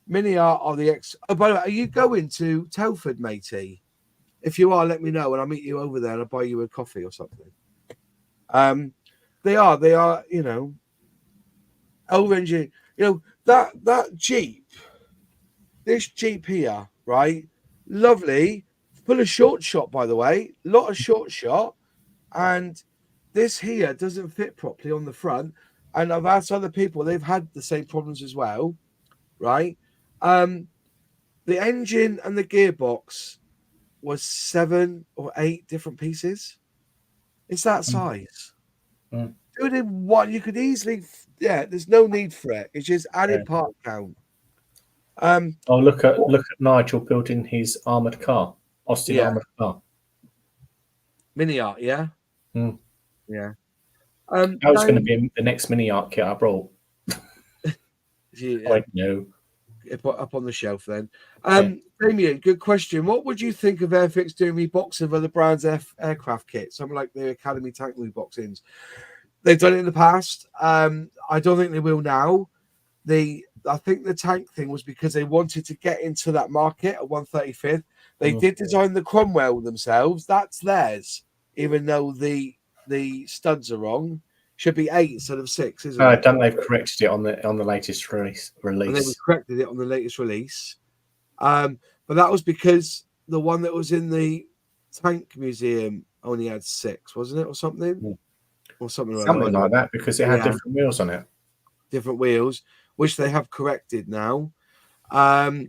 Mini art are the Oh, by the way, are you going to Telford, matey? If you are, let me know, and I'll meet you over there and I'll buy you a coffee or something. They are, L-Engine, that Jeep, this Jeep here, right? Lovely, full of short shot, by the way, lot of short shot, and this here doesn't fit properly on the front. And I've asked other people, they've had the same problems as well, right? The engine and the gearbox was 7 or 8 different pieces. It's that size. Do it in one. You could easily, there's no need for it. It's just added part count. Look at Nigel building his armored car, Austin armored car. Mini art, yeah. Yeah. That was going to be the next mini art kit I brought. Yeah, no. Up on the shelf then. Damien, good question. What would you think of Airfix doing reboxing of other brands' aircraft kits? Something like the Academy tank reboxings. They've done it in the past. I don't think they will now. I think the tank thing was because they wanted to get into that market at 135th. They did design the Cromwell themselves. That's theirs, even though the studs are wrong. Should be 8 instead of 6, isn't it? I don't. They've corrected it on the latest release. And they corrected it on the latest release. But that was because the one that was in the tank museum only had 6, wasn't it, or something? Or something like that, because it had different wheels on it. Different wheels, which they have corrected now. I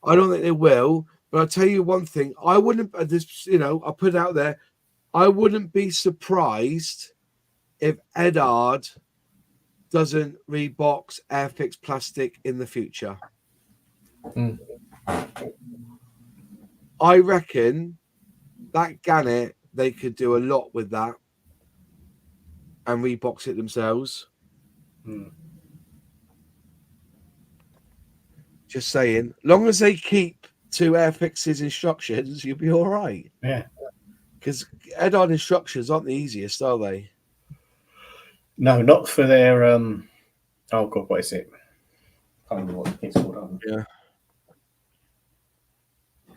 don't think they will, but I'll tell you one thing. I wouldn't, I'll put it out there. I wouldn't be surprised if Edard doesn't rebox Airfix plastic in the future. I reckon that Gannet, they could do a lot with that and rebox it themselves. Just saying. Long as they keep to Airfix's instructions, you'll be all right. Yeah. Because Edard instructions aren't the easiest, are they? No, not for their oh god, what is it? I can't remember what the kit's called. Yeah.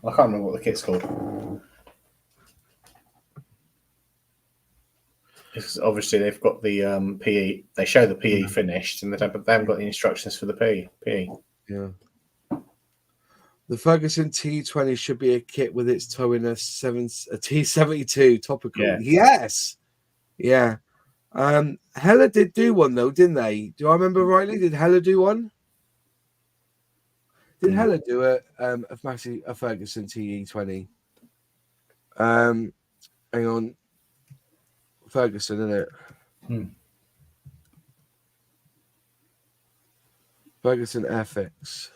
I can't remember what the kit's called. Because obviously they've got the PE. They show the PE finished, and they haven't got the instructions for the PE. Yeah. The Ferguson T20 should be a kit with its toe in a T72 topical. Yeah. Yes. Yeah. Hella did do one though, didn't they? Do I remember rightly? Did Hella do one? Did Hella do a Ferguson TE20? Hang on. Ferguson, isn't it? Ferguson Airfix.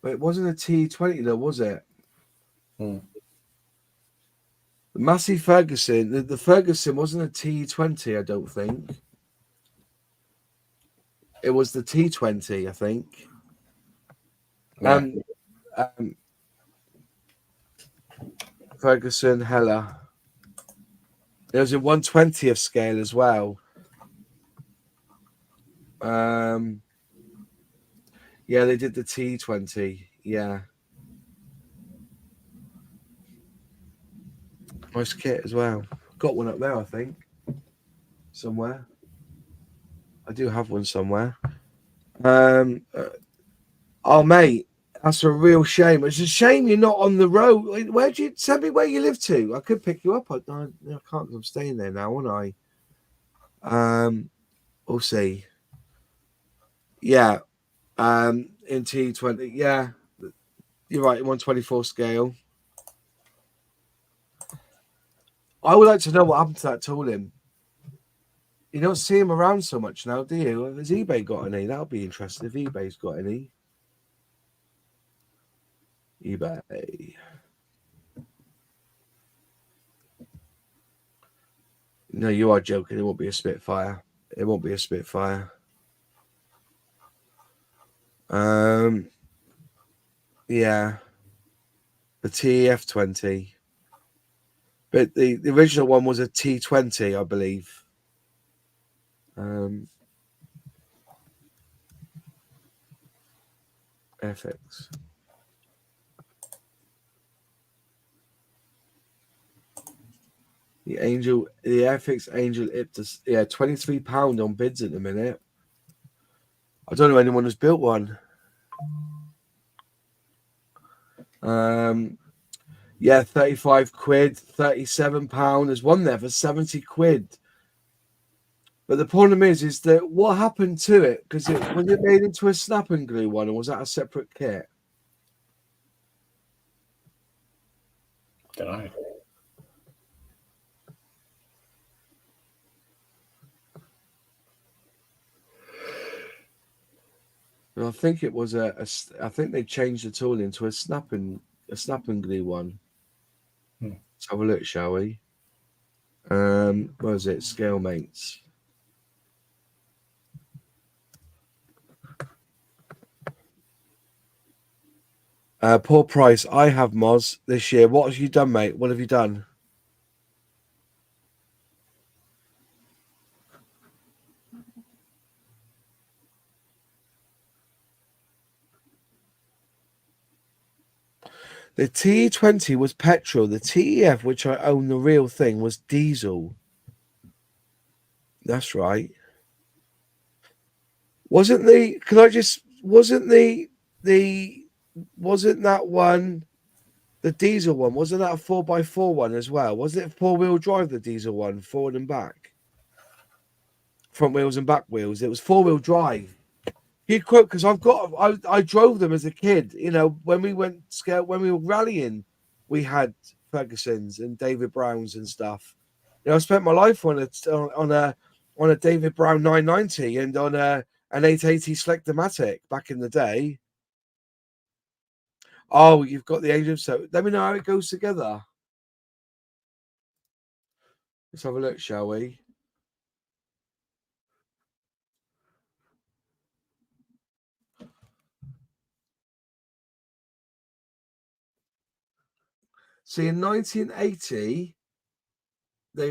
But it wasn't a T20 though, was it? The Massey Ferguson, the Ferguson wasn't a T20, I don't think. It was the T20, I think. Yeah. Ferguson Hella. It was in 1/20th scale as well. Yeah, they did the T20. Yeah. Nice kit as well. Got one up there, I think. Somewhere. I do have one somewhere. Oh, mate, that's a real shame. It's a shame you're not on the road. Where'd you send me where you live to? I could pick you up. I can't. I'm staying there now, aren't I? We'll see. Yeah. In T20. Yeah. You're right. 1/24 scale. I would like to know what happened to that tooling. You don't see him around so much now, do you? Has eBay got any? That'll be interesting if eBay's got any. eBay. No, you are joking. It won't be a Spitfire. It won't be a Spitfire. Yeah. The TF20. But the original one was a T20, I believe. Airfix. The Airfix Angel Iptus, £23 on bids at the minute. I don't know anyone who's built one. Yeah, 35 quid, £37. There's one there for 70 quid. But the problem is that what happened to it? Because was it made into a snap and glue one, or was that a separate kit? Don't know. I think it was I think they changed the tool into a snap and glue one. Let's have a look, shall we? Where was it? Scale mates. Poor price. I have Moz this year. What have you done, mate? What have you done? The TE20 was petrol. The TEF, which I own the real thing, was diesel. That's right. Wasn't the? Could I just? Wasn't Wasn't that one? The diesel one, wasn't that a 4x4 one as well? Wasn't it 4-wheel drive, the diesel one, forward and back? Front wheels and back wheels. It was 4-wheel drive. He quote, because I drove them as a kid. You know, when we were rallying, we had Fergusons and David Browns and stuff. You know, I spent my life on a David Brown 990 and on an 880 Selectomatic back in the day. Oh, you've got the Angel. So let me know how it goes together. Let's have a look, shall we? See, in 1980, they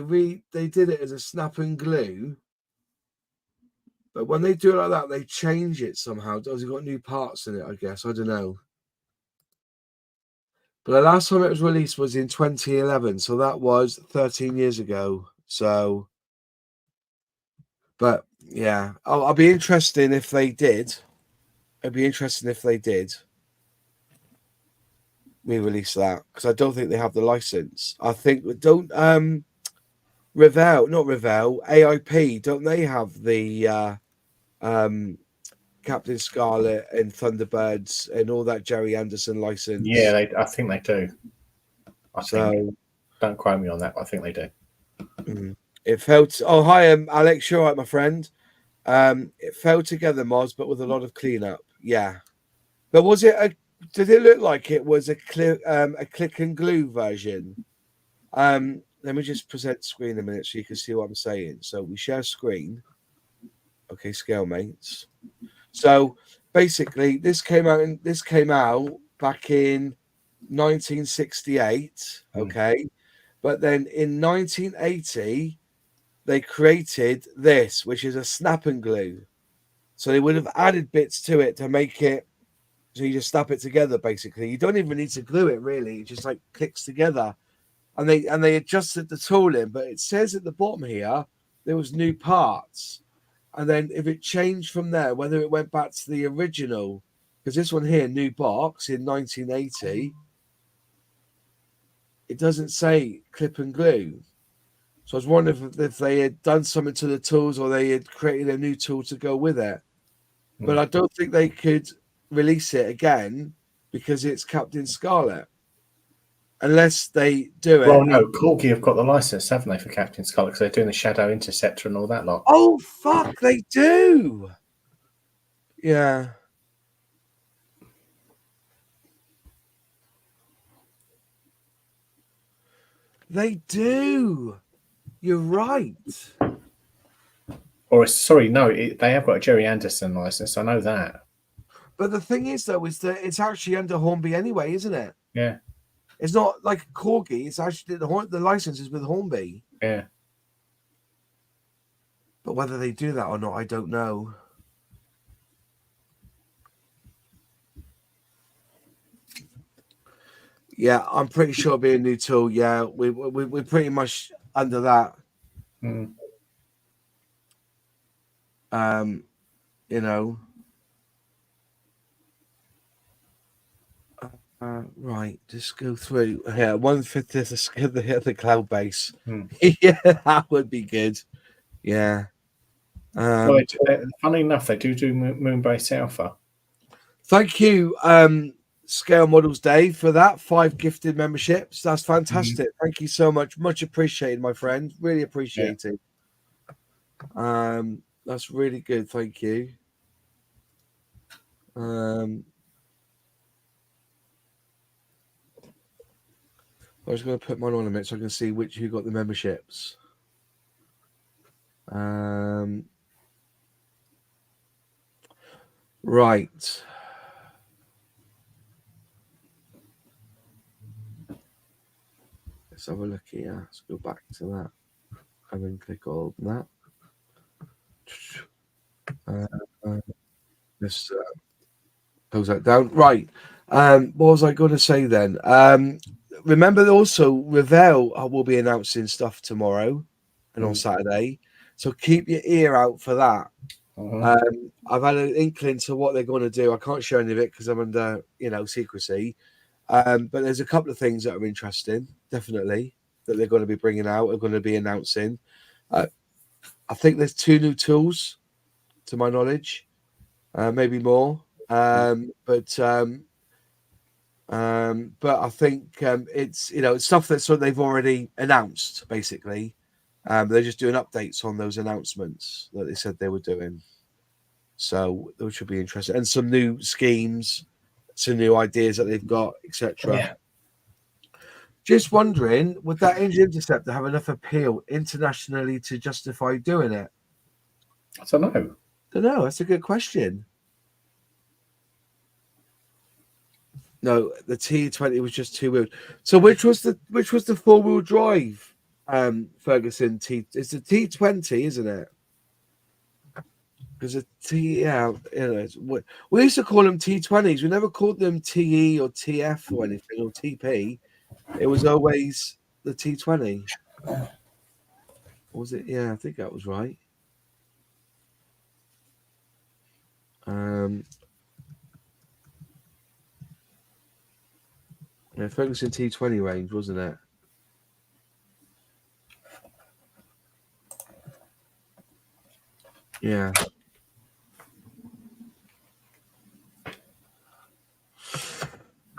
did it as a snap and glue, but when they do it like that, they change it somehow. Does it got new parts in it? I guess I don't know. But the last time it was released was in 2011, so that was 13 years ago. So, but yeah, I'll be interested if they did. It'd be interesting if they did re-release that, because I don't think they have the license. I think not Revell, AIP, don't they have the Captain Scarlet and Thunderbirds and all that Jerry Anderson license? Yeah, I think they do. Don't quote me on that, but I think they do. It felt. Oh, hi, Alex. You're right, my friend. It fell together, Moz, but with a lot of cleanup. Yeah, but was it did it look like it was a click and glue version? Let me just present screen a minute so you can see what I'm saying. So we share screen. Okay, scale mates. So basically, this came out back in 1968. Okay, but then in 1980, they created this, which is a snap and glue. So they would have added bits to it to make it so you just snap it together. Basically, you don't even need to glue it really; it just like clicks together. And they adjusted the tooling, but it says at the bottom here there was new parts, and then if it changed from there, whether it went back to the original, because this one here, new box in 1980, it doesn't say clip and glue. So I was wondering if they had done something to the tools or they had created a new tool to go with it. But I don't think they could release it again because it's Captain Scarlet. Unless they do it. Well, no, Corgi have got the license, haven't they, for Captain Scarlet? Because they're doing the Shadow Interceptor and all that lot. Oh, fuck, they do. Yeah. They do. You're right. Or, sorry, no, they have got a Jerry Anderson license. I know that. But the thing is, though, is that it's actually under Hornby anyway, isn't it? Yeah. It's not like Corgi. It's actually the license is with Hornby. Yeah. But whether they do that or not, I don't know. Yeah, I'm pretty sure it'll be a new tool. Yeah, we're pretty much under that. You know. Right, just go through. Yeah, 1/5 the cloud base. Yeah, that would be good. Yeah. Well, funny enough, they do Moonbase Alpha. Thank you, Scale Models Dave, for that 5 gifted memberships. That's fantastic. Thank you so much. Much appreciated, my friend. Really appreciated. Yeah. That's really good. Thank you. I was going to put mine on a minute so I can see who got the memberships. Right. Let's have a look here. Let's go back to that and then click on that. Let's close that down. Right. What was I going to say then? Remember also Revell will be announcing stuff tomorrow and on Saturday. So keep your ear out for that. I've had an inkling to what they're going to do. I can't share any of it because I'm under, secrecy. But there's a couple of things that are interesting, definitely, that they're going to be bringing out, are going to be announcing. I think there's 2 new tools, to my knowledge, maybe more. But I think it's stuff that's sort of they've already announced, basically. They're just doing updates on those announcements that they said they were doing. So those should be interesting. And some new schemes, some new ideas that they've got, etc. Yeah. Just wondering, would that engine interceptor have enough appeal internationally to justify doing it? I don't know. That's a good question. No, the T20 was just 2-wheeled. So which was the 4-wheel drive? Ferguson T. It's the T20, isn't it? Because we used to call them T20s. We never called them TE or TF or anything or TP. It was always the T20. Was it? Yeah, I think that was right. Yeah, Ferguson T20 range, wasn't it? Yeah.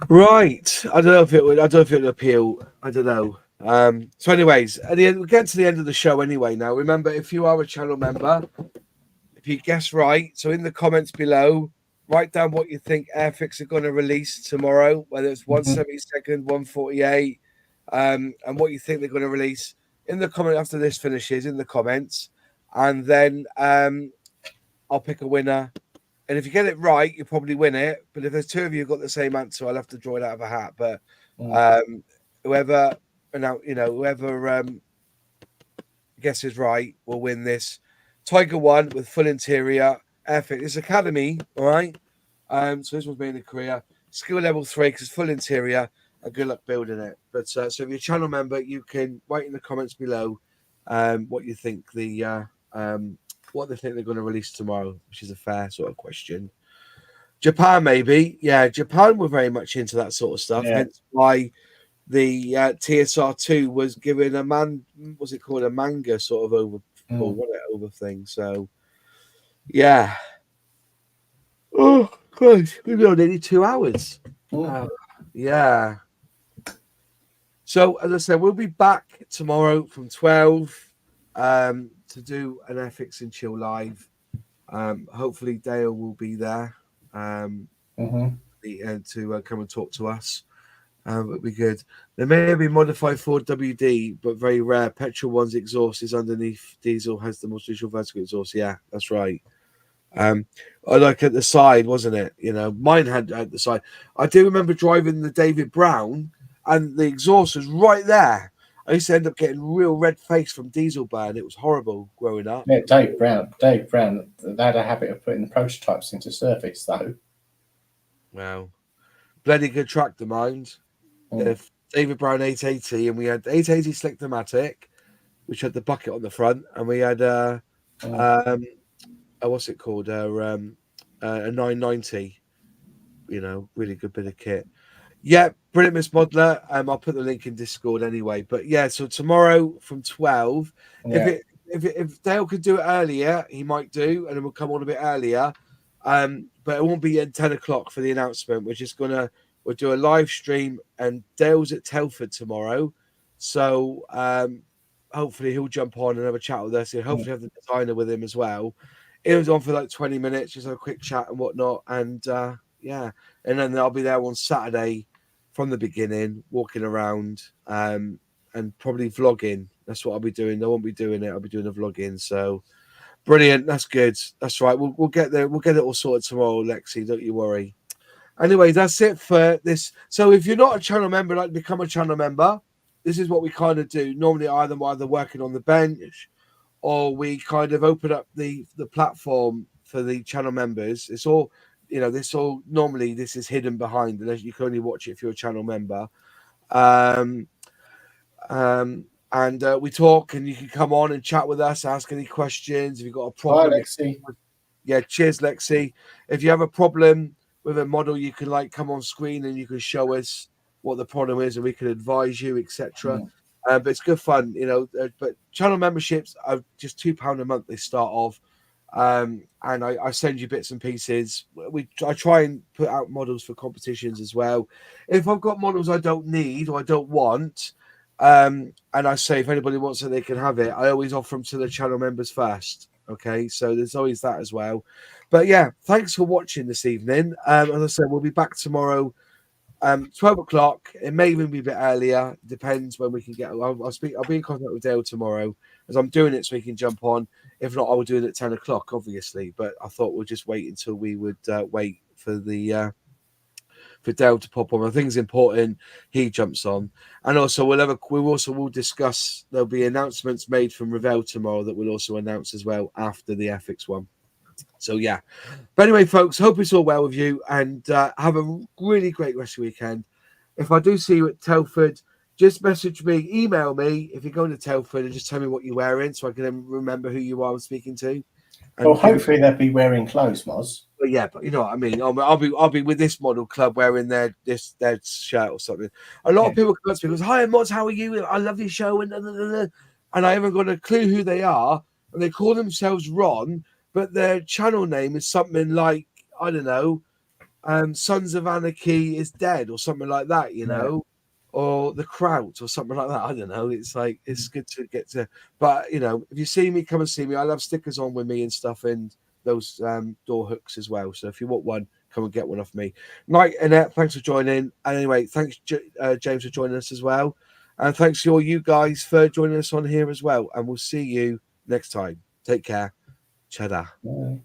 Right. I don't know if it would. I don't know if it would appeal. I don't know. So, anyways, at the end, we'll get to the end of the show anyway. Now, remember, if you are a channel member, if you guess right, so in the comments below, write down what you think Airfix are going to release tomorrow, whether it's 172nd, 148, and what you think they're going to release in the comment after this finishes in the comments, and then I'll pick a winner. And if you get it right, you probably win it. But if there's 2 of you who got the same answer, I'll have to draw it out of a hat. But whoever guesses right will win this Tiger One with full interior Airfix. It's Academy, all right. So this one's made in Korea. Skill level 3 because full interior. And good luck building it. But so if you're a channel member, you can write in the comments below what you think what they think they're going to release tomorrow, which is a fair sort of question. Japan, maybe. Yeah, Japan were very much into that sort of stuff. Yeah. Hence why the TSR2 was given a manga sort of over thing. So, yeah. Oh, Christ. We've been on nearly 2 hours. Yeah. So, as I said, we'll be back tomorrow from 12 to do an Airfix and Chill live. Hopefully Dale will be there to come and talk to us. It'll be good. There may be modified Ford WD, but very rare. Petrol one's exhaust is underneath. Diesel has the most usual vertical exhaust. Yeah, that's right. I like at the side, wasn't it? Mine had at the side. I do remember driving the David Brown, and the exhaust was right there. I used to end up getting real red face from diesel burn. It was horrible growing up. Yeah, Dave Brown, they had a habit of putting the prototypes into service, though. Wow. Bloody good tractor, mind. David Brown 880, and we had 880 Slick-O-Matic, which had the bucket on the front, and we had what's it called? A 990. Really good bit of kit. Yeah, brilliant, Miss Modler. I'll put the link in Discord anyway. But yeah, so tomorrow from 12. Yeah. If Dale could do it earlier, he might do, and then we'll come on a bit earlier. But it won't be at 10 o'clock for the announcement. We'll do a live stream, and Dale's at Telford tomorrow. So hopefully he'll jump on and have a chat with us. And hopefully have the designer with him as well. It was on for like 20 minutes, just a quick chat and whatnot. And yeah, and then I'll be there on Saturday from the beginning, walking around and probably vlogging. That's what I'll be doing. I won't be doing it. I'll be doing the vlogging. So brilliant. That's good. That's right. We'll get there. We'll get it all sorted tomorrow, Lexi. Don't you worry. Anyway, that's it for this. So if you're not a channel member, like become a channel member. This is what we kind of do. Normally, either working on the bench, or we kind of open up the platform for the channel members. It's all, this all normally this is hidden behind, unless you can only watch it if you're a channel member. And we talk, and you can come on and chat with us, ask any questions if you've got a problem. Hi, Lexi. Yeah, cheers, Lexi. If you have a problem with a model, you can come on screen and you can show us what the problem is, and we can advise you, etc. But it's good fun, but channel memberships are just £2 a month. They start off, and I send you bits and pieces. I try and put out models for competitions as well. If I've got models I don't need or I don't want, and I say if anybody wants it, they can have it, I always offer them to the channel members first. Okay, so there's always that as well. But yeah, thanks for watching this evening. As I said, we'll be back tomorrow, 12 o'clock. It may even be a bit earlier. Depends when we can get. I'll be in contact with Dale tomorrow, as I'm doing it so we can jump on. If not, I will do it at 10 o'clock, obviously. But I thought we'll just wait until we would wait for the for Dale to pop on. I think it's important he jumps on, and also we'll discuss. There'll be announcements made from Revell tomorrow that we'll also announce as well after the Airfix one. So yeah, but anyway, folks, hope it's all well with you, and have a really great rest of the weekend. If I do see you at Telford, just message me, email me if you're going to Telford, and just tell me what you're wearing so I can then remember who you are speaking to. And well, hopefully they'll be wearing clothes, Moz. But yeah, but you know what I mean. I'll be with this model club wearing their shirt or something. A lot of people come up to me and goes, "Hi, Moz, how are you? I love your show," and I haven't got a clue who they are, and they call themselves Ron, but their channel name is something like, I don't know, Sons of Anarchy is Dead or something like that, or The Kraut or something like that. I don't know. It's like, it's good to get to, but if you see me, come and see me. I love stickers on with me and stuff, and those door hooks as well. So if you want one, come and get one off me. Night, Annette, thanks for joining. And anyway, thanks James for joining us as well, and thanks to all you guys for joining us on here as well. And we'll see you next time. Take care. Ta-da. Bye.